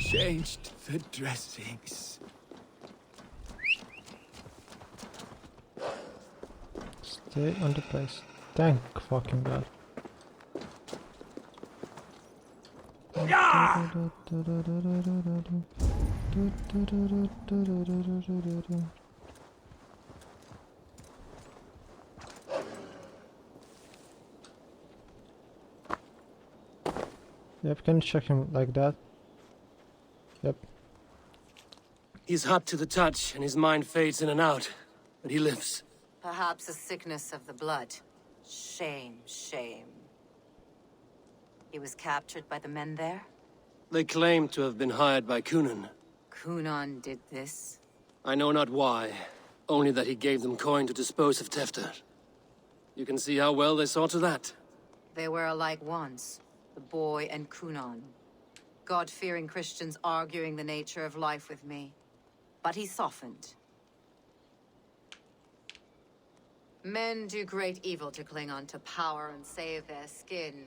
Changed the dressings. Stay on the place. Thank fucking God. Yep, can you check him like that? Yep. He's hot to the touch, and his mind fades in and out, but he lives. Perhaps a sickness of the blood. Shame, shame. He was captured by the men there? They claim to have been hired by Kunan. Kunan did this? I know not why, only that he gave them coin to dispose of Tefter. You can see how well they saw to that. They were alike once, the boy and Kunan. God-fearing Christians arguing the nature of life with me. But he softened. Men do great evil to cling on to power and save their skin.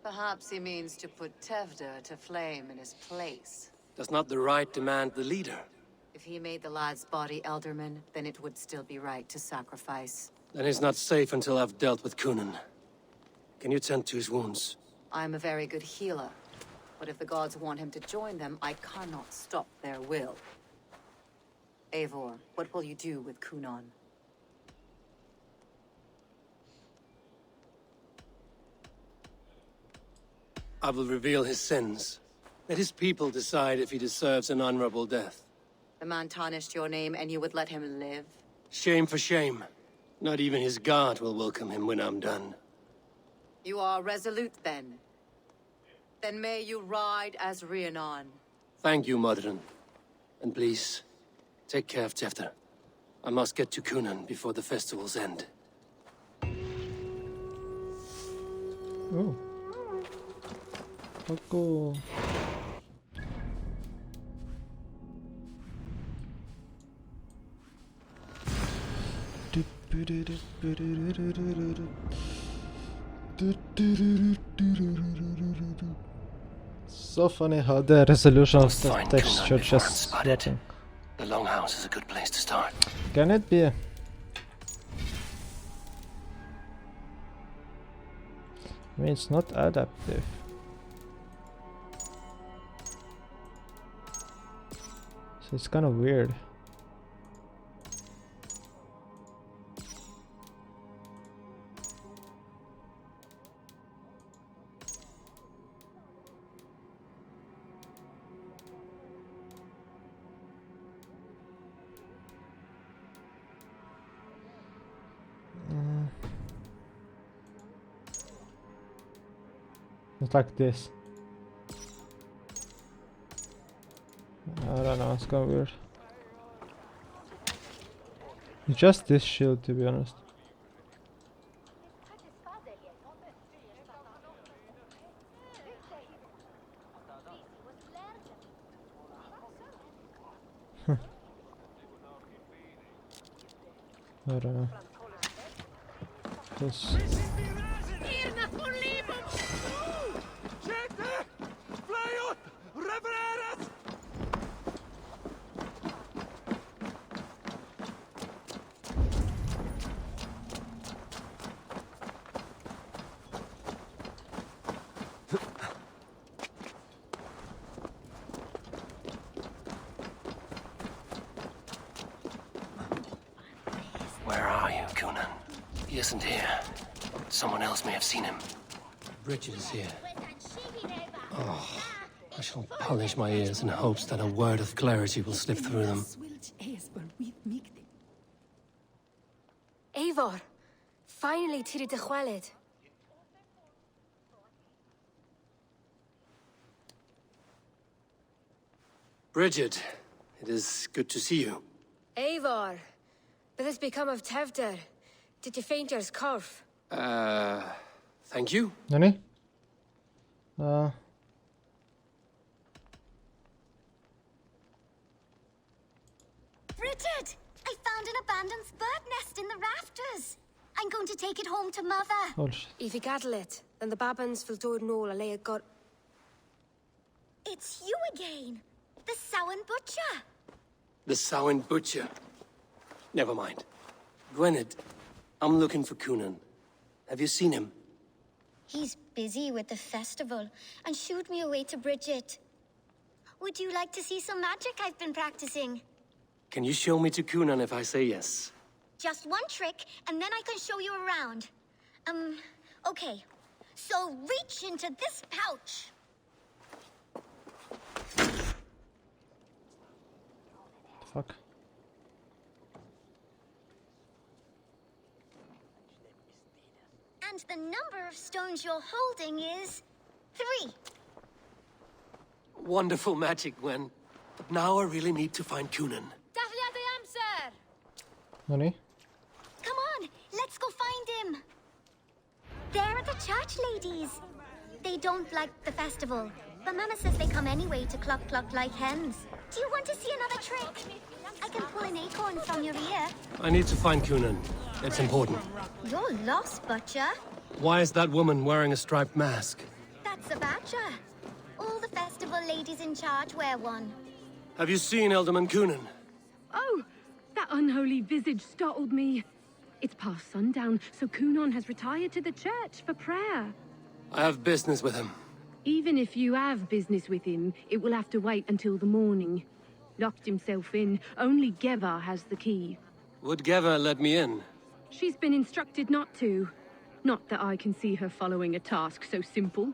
Perhaps he means to put Tevda to flame in his place. Does not the right demand the leader? If he made the lad's body Elderman, then it would still be right to sacrifice. Then he's not safe until I've dealt with Kunan. Can you tend to his wounds? I'm a very good healer. But if the gods want him to join them, I cannot stop their will. Eivor, what will you do with Kunan? I will reveal his sins. Let his people decide if he deserves an honorable death. The man tarnished your name and you would let him live? Shame for shame. Not even his guard will welcome him when I'm done. You are resolute then. Then may you ride as Rhiannon. Thank you, Modron. And please, take care of Tefter. I must get to Kunan before the festivals end. Oh. Oh, cool. So funny how the resolution of the texture just dropping. The Longhouse is a good place to start. Can it be? I mean, it's not adaptive. So it's kind of weird. It's like this. I don't know, it's kind of weird. It's just this shield, to be honest. I don't know. Just Where are you, Kunan? He isn't here. Someone else may have seen him. Bridget is here. Oh, I shall polish my ears in hopes that a word of clarity will slip through them. Eivor, finally tiri de chwaled. Bridget, it is good to see you. Eivor, what has become of Tevder? Did you faint your scarf? Thank you. Nani? Bridget! I found an abandoned bird nest in the rafters. I'm going to take it home to Mother. Oh shit. If you gather it, then the babans will do it all a lay got. It's you again. The Samson butcher. The Samson butcher. Never mind. Gwynedd, I'm looking for Kunan. Have you seen him? He's busy with the festival and shooed me away to Bridget. Would you like to see some magic I've been practicing? Can you show me to Kunan if I say yes? Just one trick, and then I can show you around. Okay. So reach into this pouch. Fuck. And the number of stones you're holding is 3. Wonderful magic, Gwen. But now I really need to find Cunan. Daflia the answer! Nani? Come on, let's go find him. There are the church ladies. They don't like the festival, but Mama says they come anyway to cluck cluck like hens. Do you want to see another trick? I can pull an acorn from your ear. I need to find Cunan. It's important. You're lost, Butcher. Why is that woman wearing a striped mask? That's a badger. All the festival ladies in charge wear one. Have you seen Elderman Cunan? Oh, that unholy visage startled me. It's past sundown, so Cunan has retired to the church for prayer. I have business with him. Even if you have business with him, it will have to wait until the morning. Locked himself in. Only Geva has the key. Would Geva let me in? She's been instructed not to. Not that I can see her following a task so simple.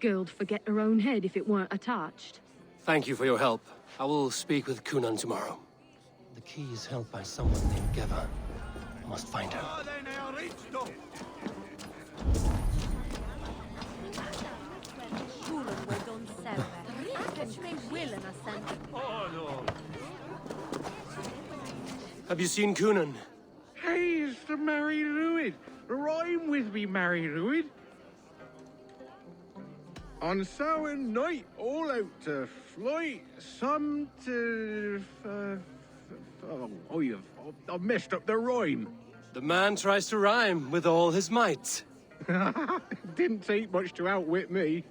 Girl'd forget her own head if it weren't attached. Thank you for your help. I will speak with Cunan tomorrow. The key is held by someone named Geva. I must find her. Have you seen Cunan? Hey, it's the Mary Druid. Rhyme with me, Mary Druid. On Samhain night, all out to flight, some to... I've messed up the rhyme. The man tries to rhyme with all his might. Didn't take much to outwit me.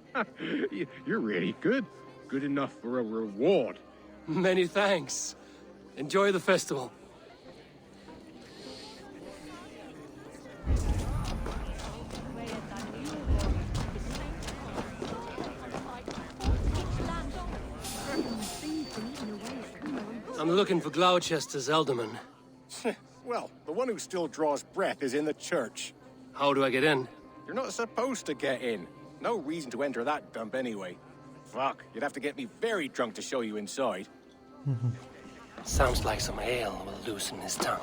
You're really good. Good enough for a reward. Many thanks. Enjoy the festival. I'm looking for Gloucester's Elderman. Well, the one who still draws breath is in the church. How do I get in? You're not supposed to get in. No reason to enter that dump anyway. Fuck, you'd have to get me very drunk to show you inside. Sounds like some ale will loosen his tongue.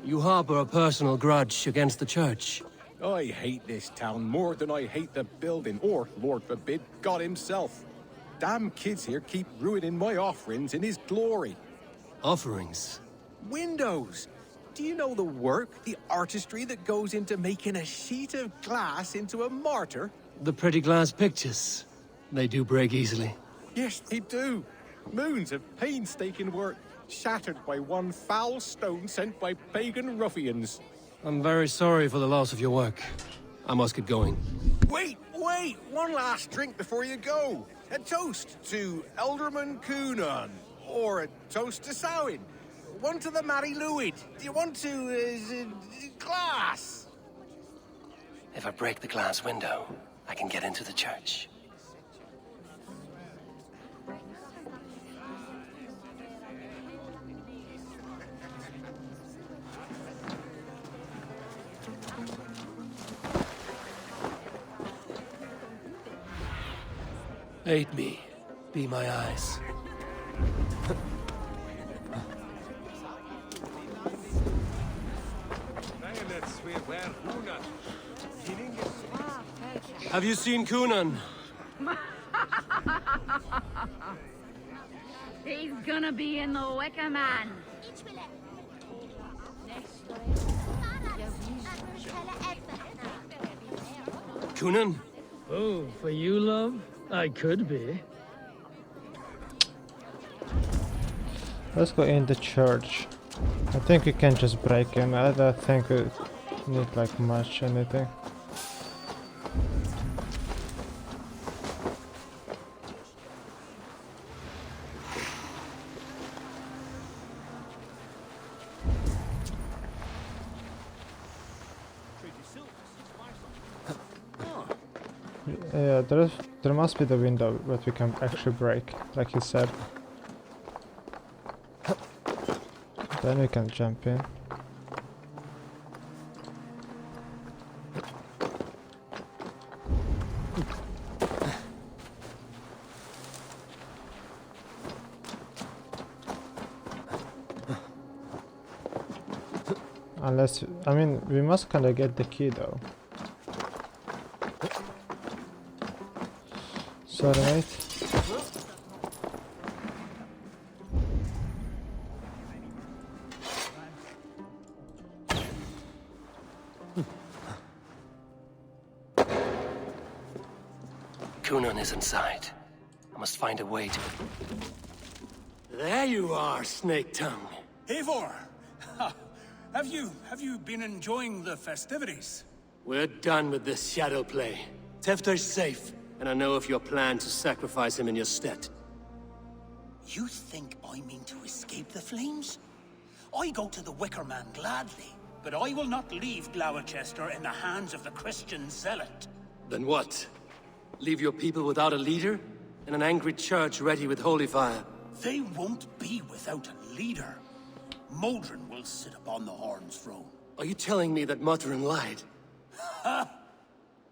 You harbor a personal grudge against the church. I hate this town more than I hate the building, or, Lord forbid, God himself. Damn kids here keep ruining my offerings in his glory. Offerings? Windows! Do you know the work, the artistry that goes into making a sheet of glass into a martyr? The pretty glass pictures. They do break easily. Yes, they do. Moons of painstaking work, shattered by one foul stone sent by pagan ruffians. I'm very sorry for the loss of your work. I must get going. Wait! One last drink before you go. A toast to Elderman Cunan. Or a toast to Samhain. One to the Mary Druid. Do you want to, glass? If I break the glass window, I can get into the church. Aid me. Be my eyes. Have you seen Cunan? He's gonna be in the Wicker Man. Cunan? Oh, for you, love? I could be. Let's go in the church. I think we can just break him. I don't think we need like much anything. Yeah, there must be the window that we can actually break, like he said. Then we can jump in. Unless, I mean, we must kind of get the key though. Sorry, mate. Kunan is inside. I must find a way to... There you are, Snake Tongue. Eivor! Have you been enjoying the festivities? We're done with this shadow play. Tefter's safe, and I know of your plan to sacrifice him in your stead. You think I mean to escape the flames? I go to the Wicker Man gladly, but I will not leave Gloucester in the hands of the Christian zealot. Then what? Leave your people without a leader? And an angry church ready with holy fire? They won't be without a leader. Modron will sit upon the Horn's throne. Are you telling me that Modron lied? Ha!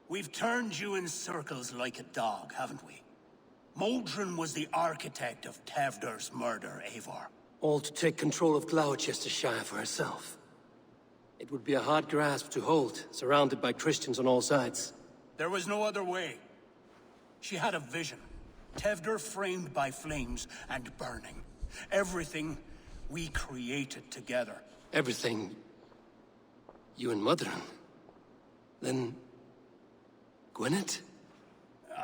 We've turned you in circles like a dog, haven't we? Modron was the architect of Tewdwr's murder, Eivor. All to take control of Gloucestershire for herself. It would be a hard grasp to hold, surrounded by Christians on all sides. There was no other way. She had a vision. Tewdwr framed by flames and burning. Everything we created together. Everything... you and Modron? Then... Gwyneth?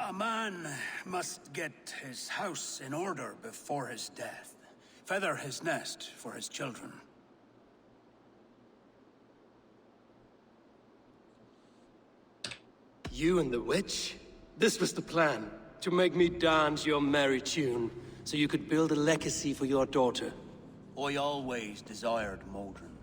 A man must get his house in order before his death. Feather his nest for his children. You and the witch? This was the plan. To make me dance your merry tune, so you could build a legacy for your daughter. I always desired Modron.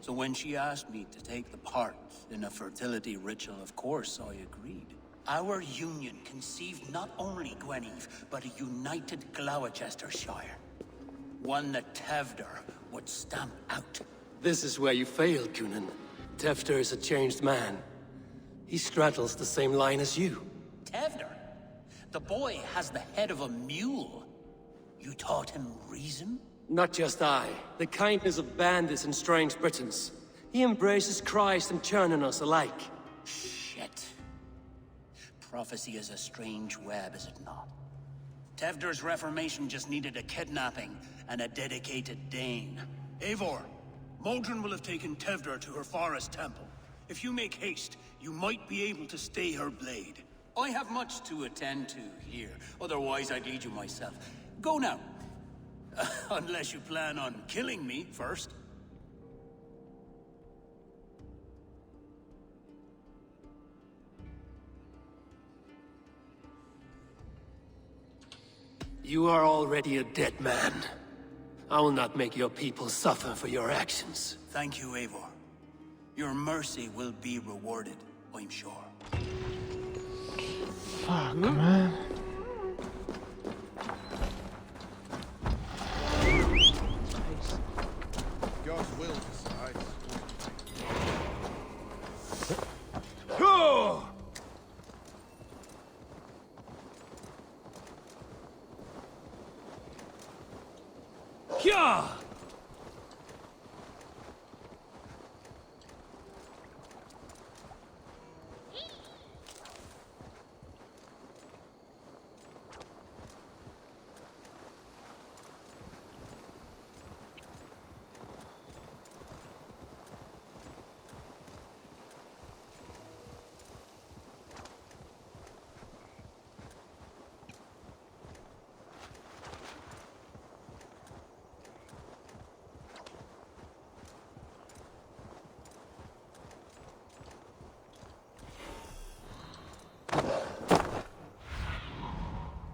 So when she asked me to take the part in a fertility ritual, of course I agreed. Our union conceived not only Gweneve, but a united Gloucestershire. One that Tewdwr would stamp out. This is where you failed, Kunan. Tewdwr is a changed man. He straddles the same line as you. Tewdwr? The boy has the head of a mule. You taught him reason? Not just I. The kindness of bandits and strange Britons. He embraces Christ and churning us alike. Shit. Prophecy is a strange web, is it not? Tewdwr's reformation just needed a kidnapping and a dedicated Dane. Eivor, Modron will have taken Tewdwr to her forest temple. If you make haste, you might be able to stay her blade. I have much to attend to here, otherwise I'd lead you myself. Go now. Unless you plan on killing me first. You are already a dead man. I will not make your people suffer for your actions. Thank you, Eivor. Your mercy will be rewarded, I'm sure. Fuck, man. God's will decides. Kya!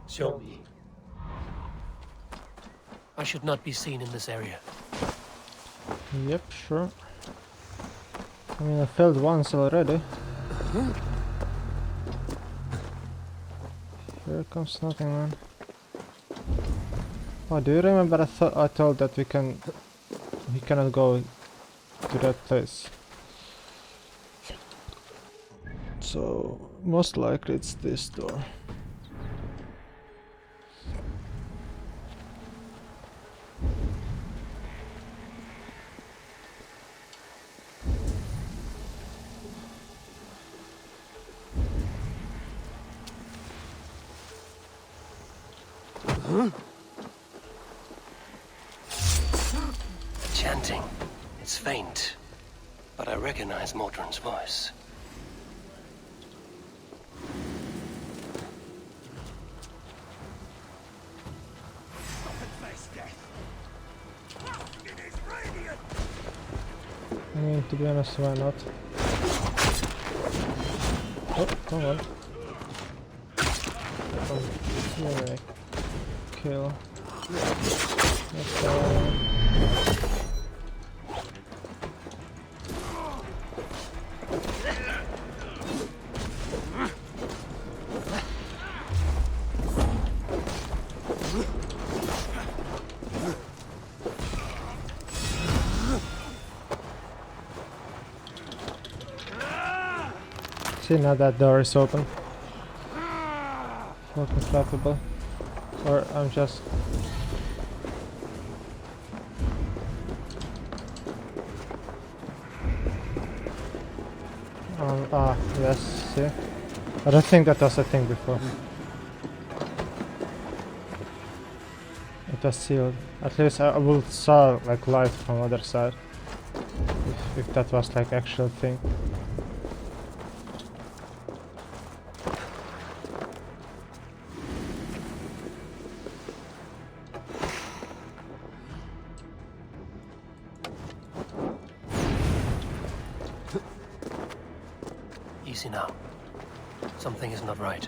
Show me. I should not be seen in this area. Yep, sure. I mean, I failed once already. Here comes nothing, man. Oh, do you remember I told that we cannot go to that place? So most likely it's this door. Chanting. It's faint, but I recognize Mordrin's voice. I mean, to be honest, why not? Oh, come on. Here, kill. Okay. See, now that door is open. Fucking flappable. Or I'm just... yes, see? I don't think that was a thing before. It was sealed. At least I will saw like light from other side. If that was like actual thing. Easy now. Something is not right.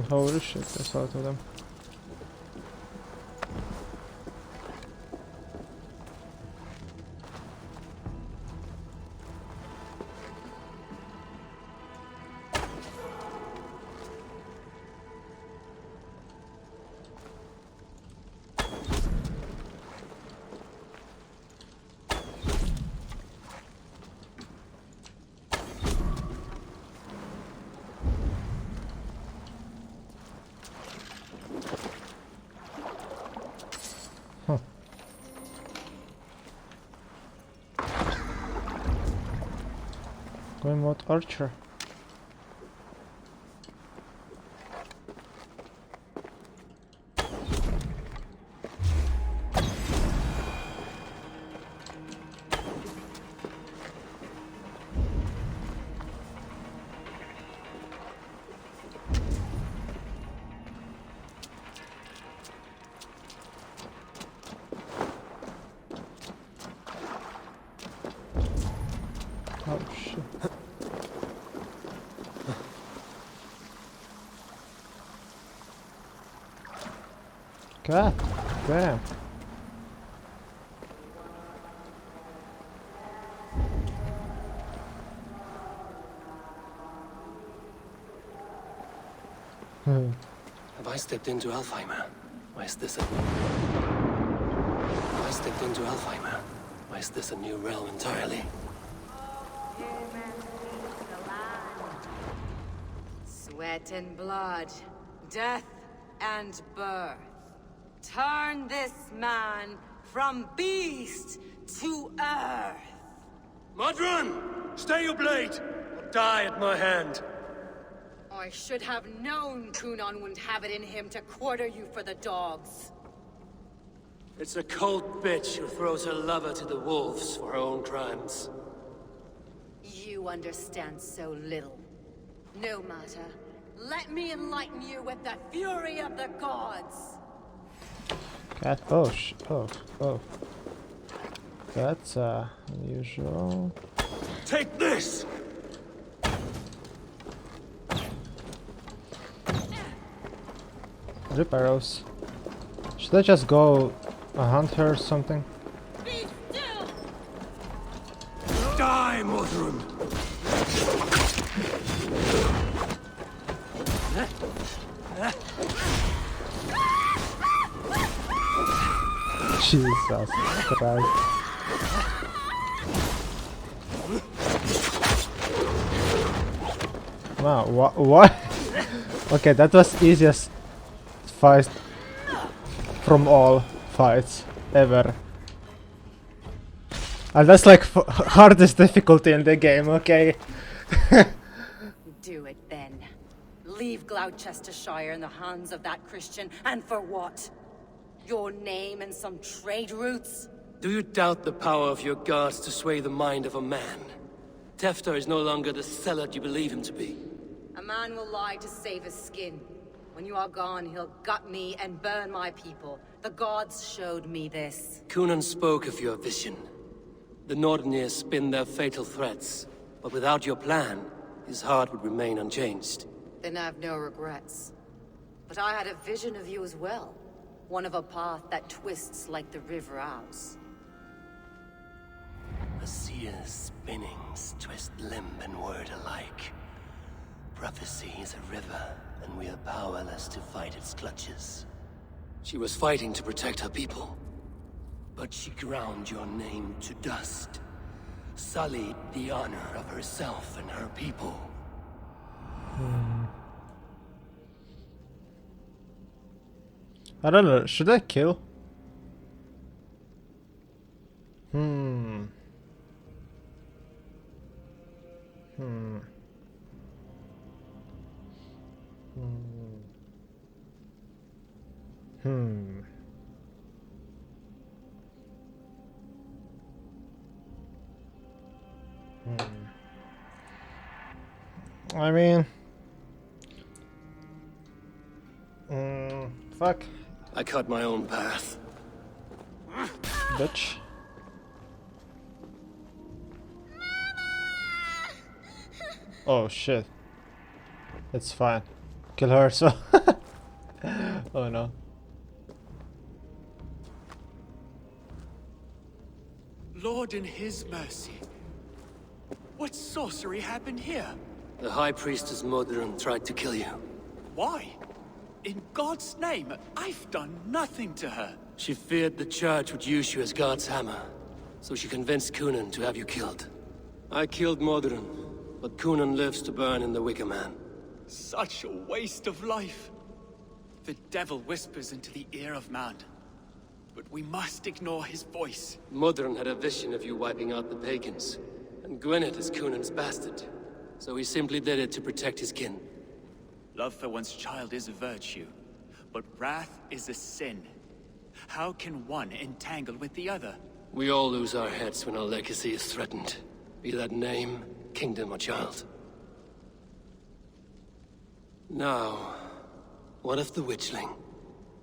Holy shit, there's a lot of them. Going mode archer. Oh shit. God damn. Have I stepped into Alfheimer? Why is this a... Have I stepped into Alfheimer? Why is this a new realm entirely? Sweat and blood, death and birth. Turn this man from beast to earth. Modron! Stay your blade! Or die at my hand! I should have known Kunon wouldn't have it in him to quarter you for the dogs. It's a cold bitch who throws her lover to the wolves for her own crimes. You understand so little. No matter. Let me enlighten you with the fury of the gods. Cat. Oh. That's unusual. Take this! Rip arrows. Should I just go hunt her or something? Die, Mothrum! Jesus Christ. Wow, what? Okay, that was easiest fight from all fights ever. And that's like hardest difficulty in the game, okay? Do it then. Leave Gloucestershire in the hands of that Christian, and for what? Your name and some trade routes? Do you doubt the power of your gods to sway the mind of a man? Tefter is no longer the zealot you believe him to be. A man will lie to save his skin. When you are gone, he'll gut me and burn my people. The gods showed me this. Cunan spoke of your vision. The Nordenir spin their fatal threats, but without your plan, his heart would remain unchanged. Then I have no regrets. But I had a vision of you as well. One of a path that twists like the River Ouse. A seer's spinnings twist limb and word alike. Prophecy is a river, and we are powerless to fight its clutches. She was fighting to protect her people, but she ground your name to dust, sullied the honor of herself and her people. I don't know, should I kill? I mean... fuck. I cut my own path. Bitch. Oh shit. It's fine. Kill her, so... oh no. Lord in his mercy. What sorcery happened here? The High Priestess Modron tried to kill you. Why? In God's name, I've done nothing to her. She feared the Church would use you as God's hammer, so she convinced Cunan to have you killed. I killed Modron, but Cunan lives to burn in the Wicker Man. Such a waste of life. The devil whispers into the ear of man, but we must ignore his voice. Modron had a vision of you wiping out the pagans, and Gwynedd is Cunan's bastard, so he simply did it to protect his kin. Love for one's child is a virtue, but wrath is a sin. How can one entangle with the other? We all lose our heads when our legacy is threatened, be that name, kingdom, or child. Now, what of the witchling?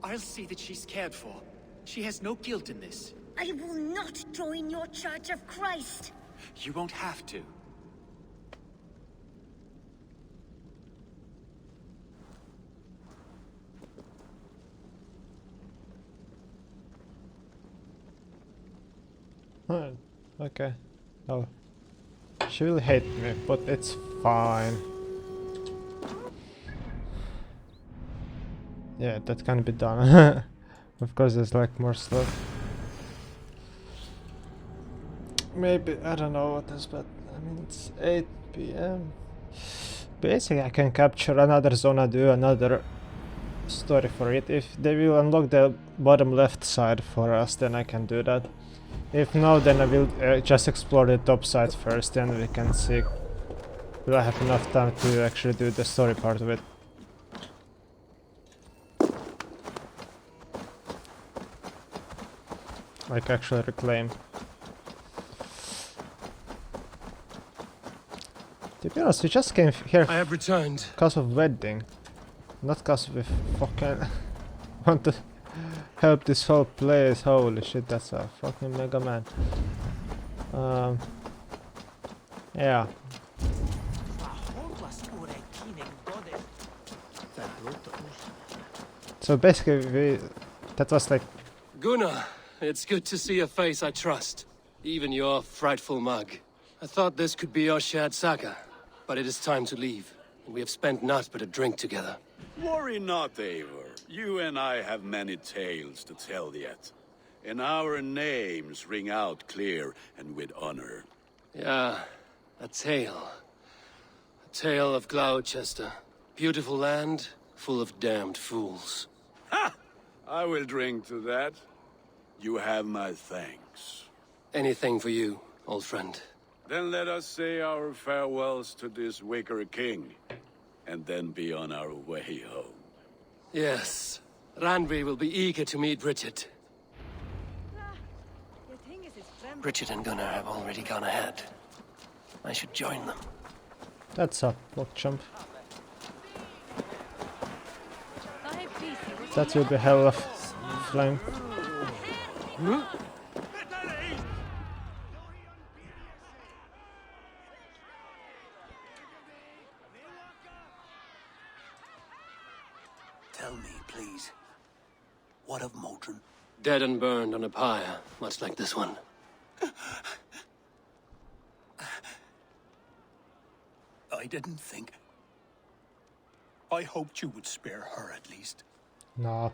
I'll see that she's cared for. She has no guilt in this. I will not join your Church of Christ. You won't have to. Okay. Oh. She will hate me, but it's fine. Yeah, that can be done. Of course, there's like more stuff. Maybe, I don't know what is, but I mean, it's 8 PM. Basically, I can capture another zone and do another story for it. If they will unlock the bottom left side for us, then I can do that. If no, then I will just explore the top side first, and we can see. Will I have enough time to actually do the story part of it? Like actually reclaim. To be honest, we just came here. I have returned Because of wedding, not because we fucking want to help this whole place. Holy shit, that's a fucking Mega Man. Yeah. So basically, that was like... Gunnar, it's good to see a face I trust. Even your frightful mug. I thought this could be our shared saga, but it is time to leave. We have spent naught but a drink together. Worry not, Eivor. You and I have many tales to tell yet. And our names ring out clear and with honor. Yeah, a tale. A tale of Gloucester. Beautiful land, full of damned fools. Ha! I will drink to that. You have my thanks. Anything for you, old friend. Then let us say our farewells to this wicker king, and then be on our way home. Yes, Randvi will be eager to meet Bridget. Bridget and Gunnar have already gone ahead. I should join them. That's a block jump. That will be hell of flame. Tell me, please. What of Modron? Dead and burned on a pyre, much like this one. I didn't think. I hoped you would spare her at least. No.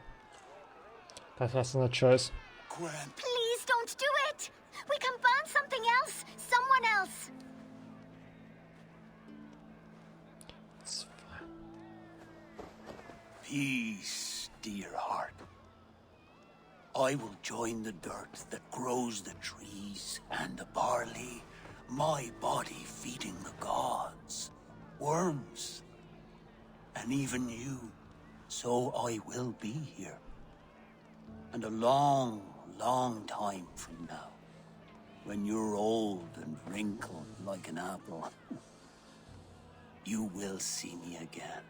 That wasn't a choice. Please don't do it! We can burn something else! Someone else! It's fine. Peace, dear heart. I will join the dirt that grows the trees and the barley, my body feeding the gods, worms, and even you. So I will be here. And a long, long time from now, when you're old and wrinkled like an apple, you will see me again.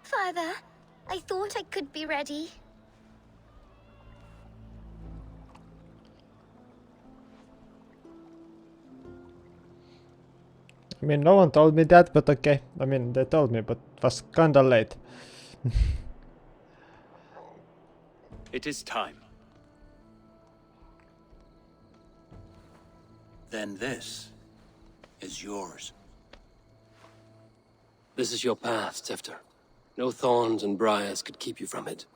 Father, I thought I could be ready. I mean, no one told me that, but okay. I mean, they told me, but it was kinda late. It is time. Then this is yours. This is your path, Tifter. No thorns and briars could keep you from it.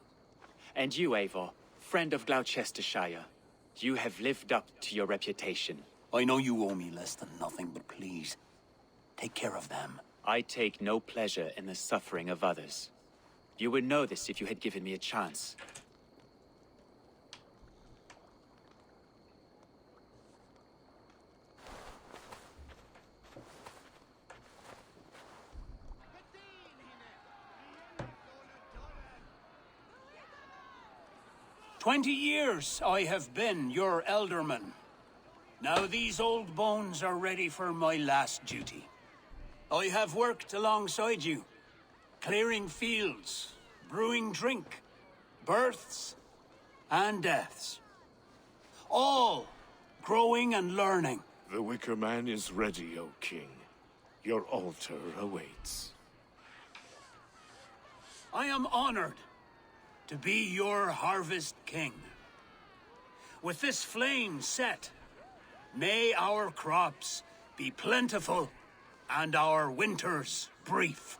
And you, Eivor, friend of Gloucestershire, you have lived up to your reputation. I know you owe me less than nothing, but please, take care of them. I take no pleasure in the suffering of others. You would know this if you had given me a chance. "20 years I have been your elderman. Now these old bones are ready for my last duty. I have worked alongside you, clearing fields, brewing drink, births and deaths. All growing and learning. The Wicker Man is ready, O King. Your altar awaits. I am honored to be your Harvest King. With this flame set, may our crops be plentiful and our winters brief.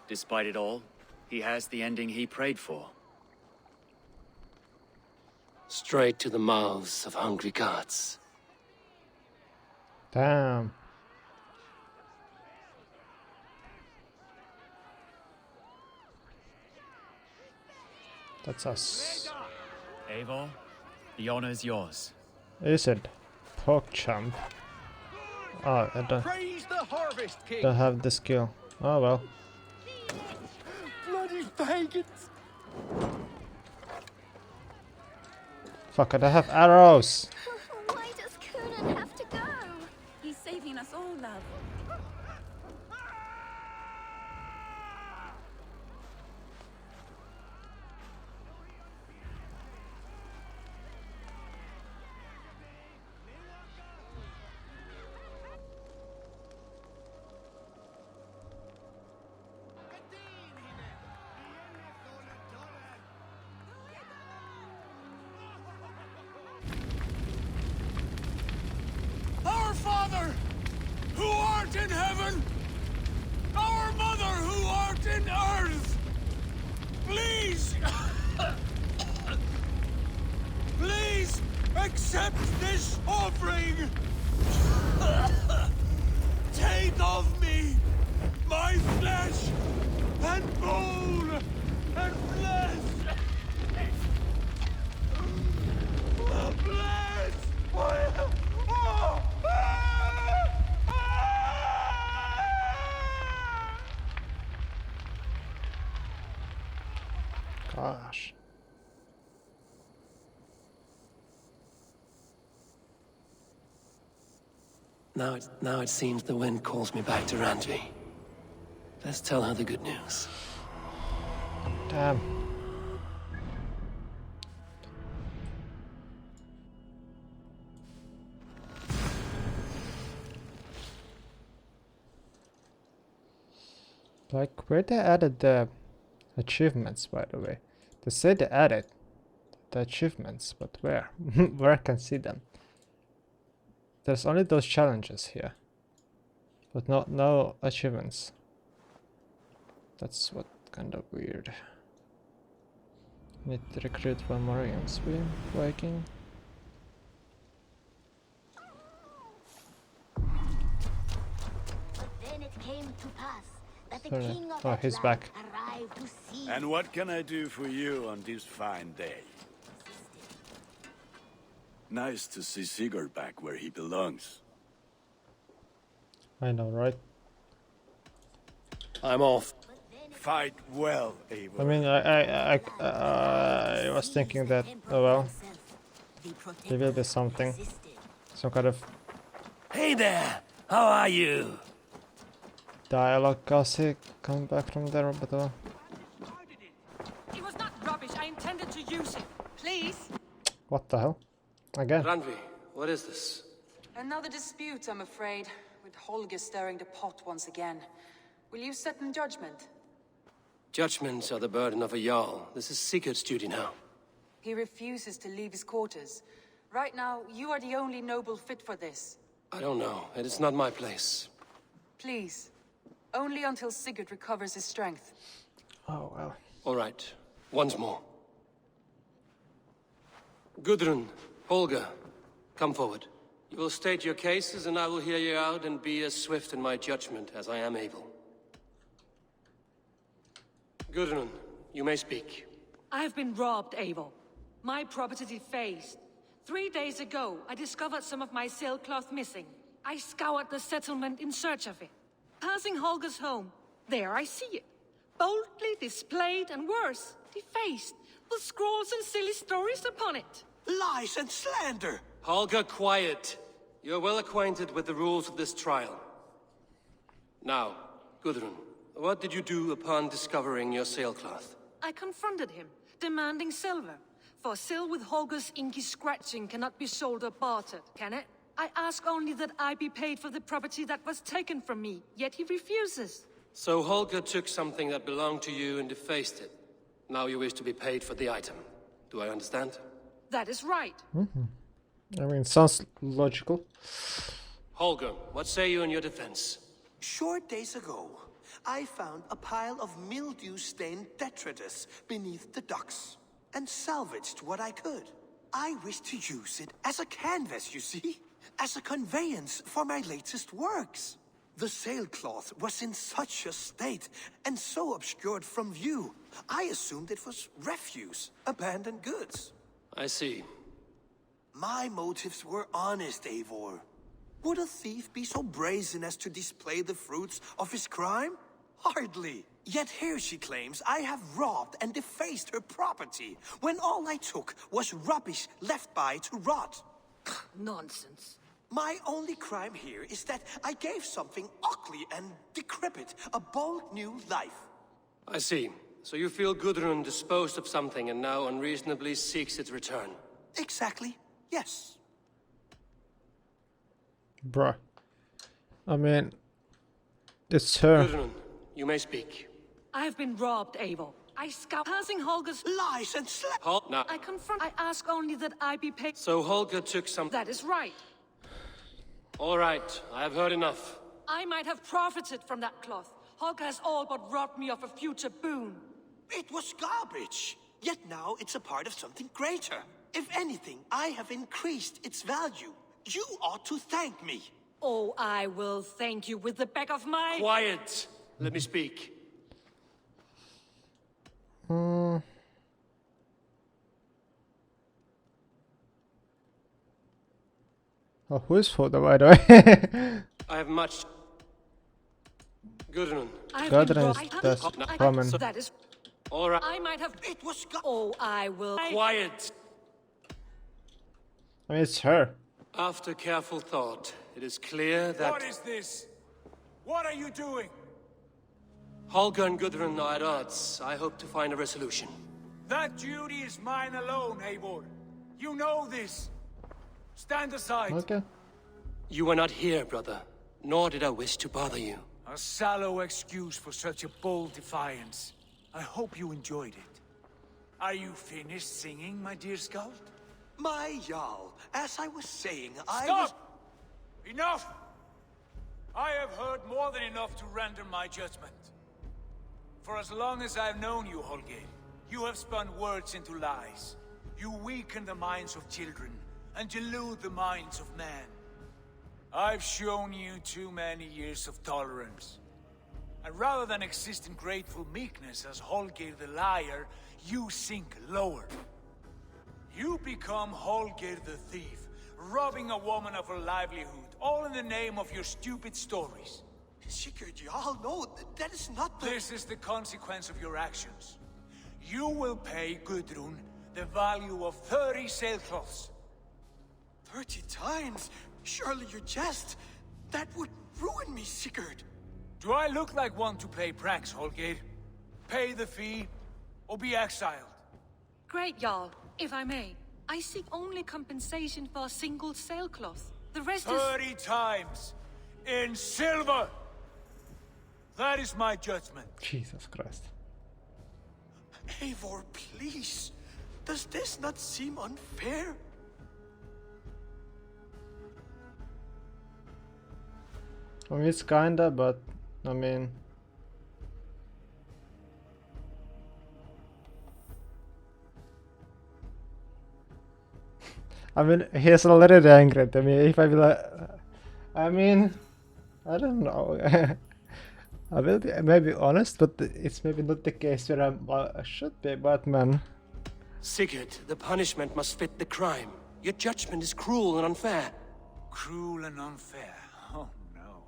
Despite it all, he has the ending he prayed for. Straight to the mouths of hungry gods. Damn. That's us. Eivor, the honor is yours. Is it? Pork chump. Oh, I Praise the Harvest King. don't have the skill. Oh well. Bloody pagans. Fuck it, I have arrows! Why does Coonan have to go? He's saving us all, love. art in heaven, our mother who art in earth, please, please accept this offering. Take of me my flesh and bone and flesh. Bless. Gosh. Now it seems the wind calls me back to Randvi. Let's tell her the good news. Damn. Like, where they added the achievements, by the way? They said they added the achievements, but where? Where I can see them? There's only those challenges here, but no achievements. That's what kind of weird. Need to recruit one more against Viking. Then it came to pass that the king of Oh, he's back. arrived to see. And what can I do for you on this fine day? Nice to see Sigurd back where he belongs. I know, right? I'm off. Fight well, Eivor. I mean, I was thinking that, oh well, there will be something, some kind of Hey there! How are you? dialogue as he come back from there, but It was not rubbish. I intended to use it. Please. what the hell? Again? Randvi, what is this? Another dispute, I'm afraid, with Holger stirring the pot once again. Will you set in judgment? Judgments are the burden of a Jarl. This is Sigurd's duty now. He refuses to leave his quarters. Right now, you are the only noble fit for this. I don't know. It is not my place. Please. Only until Sigurd recovers his strength. Oh well. All right. Once more. Gudrun, Holger, come forward. You will state your cases, and I will hear you out and be as swift in my judgment as I am able. Gudrun, you may speak. I have been robbed, Eivor. My property defaced. 3 days ago, I discovered some of my sailcloth missing. I scoured the settlement in search of it. Passing Holger's home, there I see it. Boldly displayed and worse, defaced, with scrolls and silly stories upon it. Lies and slander! Holger, quiet. You're well acquainted with the rules of this trial. Now, Gudrun, what did you do upon discovering your sailcloth? I confronted him, demanding silver. For sil with Holger's inky scratching cannot be sold or bartered, can it? I ask only that I be paid for the property that was taken from me, yet he refuses. So Holger took something that belonged to you and defaced it. Now you wish to be paid for the item. Do I understand? That is right. I mean, sounds logical. Holger, what say you in your defense? Short days ago, I found a pile of mildew-stained detritus beneath the docks, and salvaged what I could. I wish to use it as a canvas, you see? As a conveyance for my latest works. The sailcloth was in such a state, and so obscured from view, I assumed it was refuse, abandoned goods. I see. My motives were honest, Eivor. Would a thief be so brazen as to display the fruits of his crime? Hardly. Yet here she claims I have robbed and defaced her property, when all I took was rubbish left by to rot. Nonsense. My only crime here is that I gave something ugly and decrepit a bold new life. I see. So you feel Gudrun disposed of something and now unreasonably seeks its return? Exactly. Yes. Bruh. I mean, it's her. Gudrun, you may speak. I have been robbed, Eivor. I scout passing Holger's lies and Now. I confront. I ask only that I be paid. So Holger took some. That is right. All right, I have heard enough. I might have profited from that cloth. Holger has all but robbed me of a future boon. It was garbage. Yet now it's a part of something greater. If anything, I have increased its value. You ought to thank me. Oh, I will thank you with the back of my... Quiet! Let me speak. Oh, whose photo, by the way? I have much... Gudrun. Gudrun is common. That is... All right. I might have... It was... Oh, I will... Quiet! I mean, it's her. After careful thought, it is clear that... What is this? What are you doing? Holger and Gudrun are at odds. I hope to find a resolution. That duty is mine alone, Eivor. You know this. Stand aside. Okay. You were not here, brother. Nor did I wish to bother you. A sallow excuse for such a bold defiance. I hope you enjoyed it. Are you finished singing, my dear Skald? My Jarl, as I was saying, Stop! Enough! I have heard more than enough to render my judgment. For as long as I've known you, Holger, you have spun words into lies. You weaken the minds of children and delude the minds of men. I've shown you too many years of tolerance. And rather than exist in grateful meekness as Holger the liar, you sink lower. You become Holger the thief, robbing a woman of her livelihood, all in the name of your stupid stories. Sigurd, Jarl, no, that is not the... This is the consequence of your actions. You will pay Gudrun the value of 30 sailcloths. 30 times? Surely you jest. That would ruin me, Sigurd. Do I look like one to play pranks, Holger? Pay the fee, or be exiled. Great, Jarl. If I may, I seek only compensation for a single sailcloth. The rest 30 times! In silver! That is my judgment. Jesus Christ. Eivor, please. Does this not seem unfair? I mean, it's kinda, but I mean... I mean, he's already angry at me. If I will, I mean, I don't know. I will be maybe honest, but it's maybe not the case where I should be, but man. Sigurd, the punishment must fit the crime. Your judgment is cruel and unfair. Cruel and unfair? Oh no.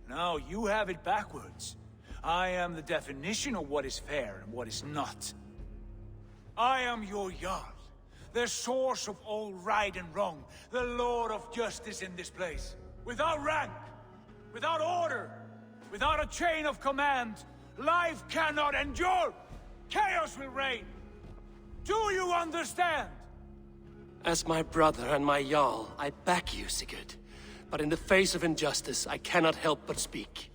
No, you have it backwards. I am the definition of what is fair and what is not. I am your Jarl, the source of all right and wrong, the Lord of justice in this place. Without rank, without order, without a chain of command, life cannot endure. Chaos will reign. Do you understand? As my brother and my Jarl, I back you, Sigurd. But in the face of injustice, I cannot help but speak.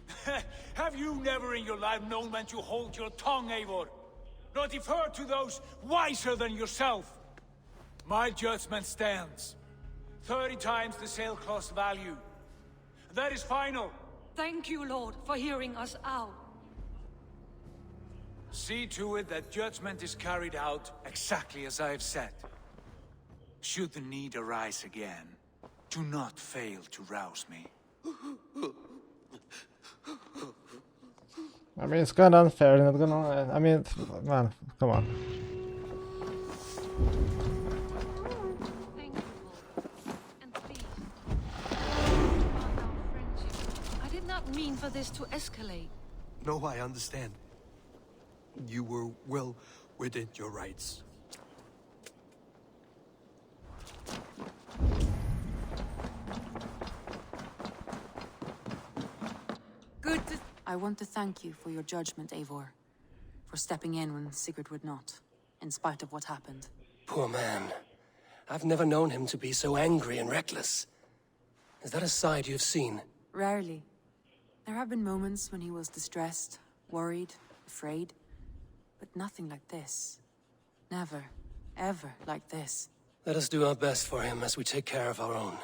Have you never in your life known when to hold your tongue, Eivor? Not defer to those wiser than yourself? My judgment stands. 30 times the sailcloth's value. That is final. Thank you, Lord, for hearing us out. See to it that judgment is carried out exactly as I have said. Should the need arise again, do not fail to rouse me. I mean, it's kinda unfair, not gonna... I mean, man, come on. I did not mean for this to escalate. No, I understand. You were well within your rights. Good to... I want to thank you for your judgment, Eivor. For stepping in when Sigurd would not, in spite of what happened. Poor man. I've never known him to be so angry and reckless. Is that a side you've seen? Rarely. There have been moments when he was distressed, worried, afraid. But nothing like this. Never, ever like this. Let us do our best for him as we take care of our own.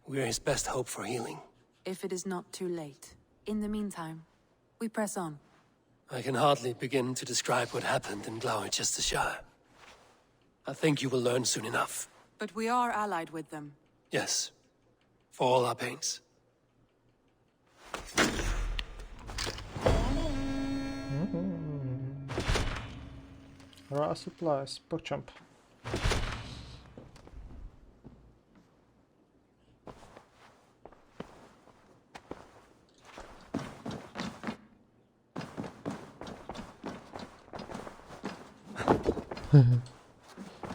We're his best hope for healing. if it is not too late. In the meantime, we press on. I can hardly begin to describe what happened in Gloucestershire. I think you will learn soon enough. But we are allied with them. Yes, for all our pains. Raw supplies, PogChamp.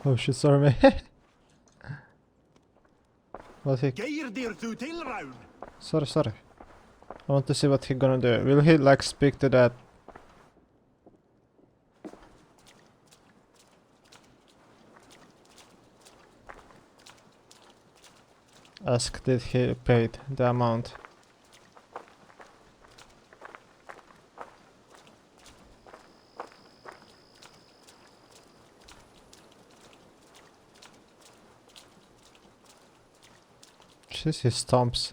Oh shit, sorry man. What he... Sorry. I want to see what he gonna do. Will he like speak to that? Ask did he paid the amount. Jeez, he stomps.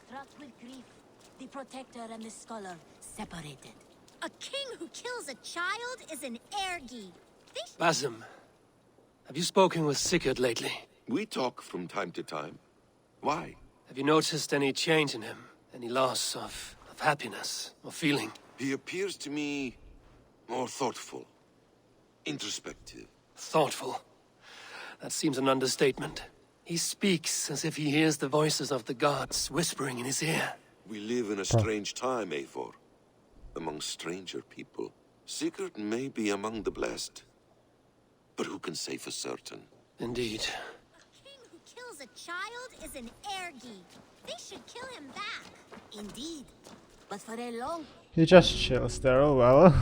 Struck with grief, the protector and the scholar separated. A king who kills a child is an ergi. Basim, have you spoken with Sigurd lately? We talk from time to time. Why? Have you noticed any change in him? Any loss of happiness or feeling? He appears to me more thoughtful, introspective. Thoughtful? That seems an understatement. He speaks as if he hears the voices of the gods whispering in his ear. We live in a strange time, Eivor. Among stranger people. Sigurd may be among the blessed. But who can say for certain? Indeed. A king who kills a child is an ergi. They should kill him back. Indeed. But for a long... He just chills there, oh well.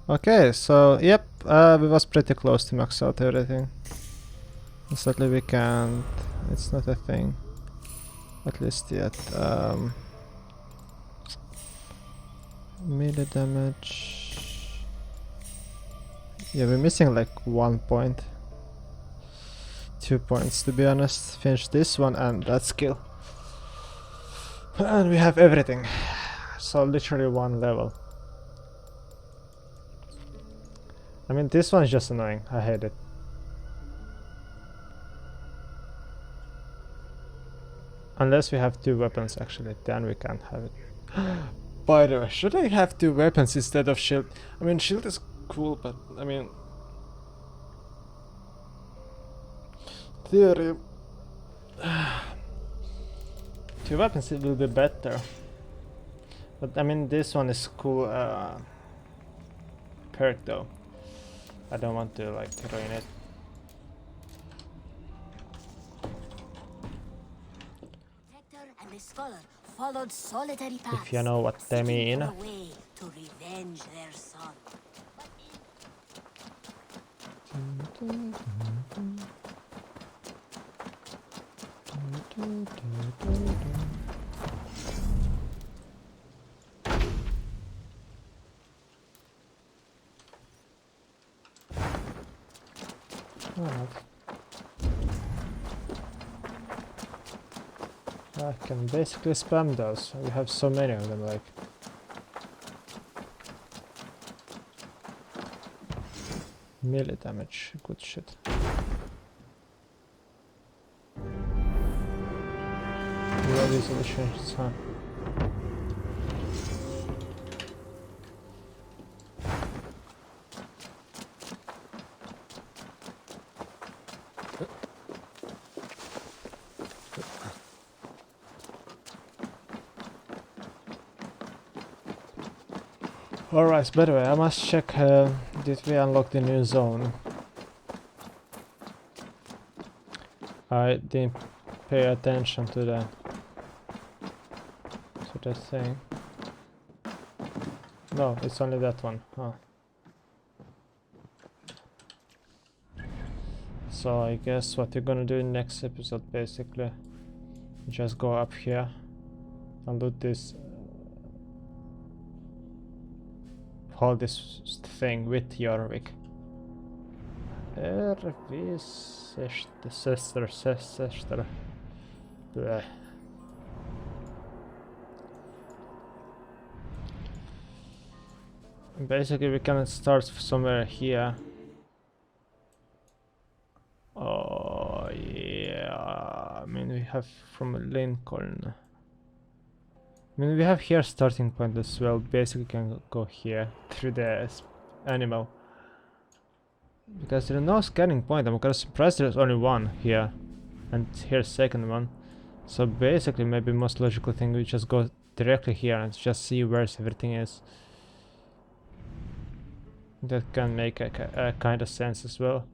Okay, so yep, we was pretty close to max out everything. Sadly we can't, it's not a thing. At least yet. Melee damage. Yeah, we're missing like 1 point. 2 points to be honest. Finish this one and that skill. And we have everything. So literally 1 level. I mean, this one is just annoying. I hate it. Unless we have 2 weapons actually, then we can't have it. By the way, should I have 2 weapons instead of shield? I mean, shield is cool, but I mean... Theory... 2 weapons it will be better. But I mean, this one is cool perk though. I don't want to like ruin it. And the scholar followed solitary paths. If you know what they mean. A way to revenge their son. I can basically spam those. We have so many of them, like. Melee damage, good shit. Will easily change its hand. Alright, by the way, I must check did we unlock the new zone. I didn't pay attention to the thing. No, it's only that one. Huh. So I guess what you're gonna do in next episode basically, just go up here and loot this. Hold this thing with Jorvik. R.V. Bleh. Basically we can start somewhere here. Oh yeah, I mean we have from Lincoln. I mean we have here starting point as well. Basically can go here through the animal. Because there's no scanning point. I'm kind of surprised there's only one here. And here's second one. So basically maybe most logical thing we just go directly here and just see where everything is. That can make a kind of sense as well.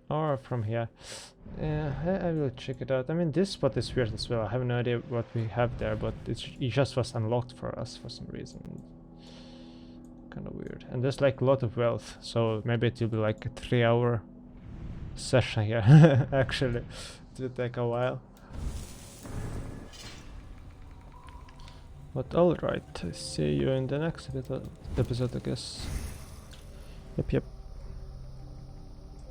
Or from here. Yeah, I will check it out. I mean, this spot is weird as well. I have no idea what we have there, but it just was unlocked for us for some reason. Kind of weird. And there's like a lot of wealth, so maybe it will be like a 3-hour session here. Actually, it will take a while. But alright, see you in the next episode, I guess. Yep.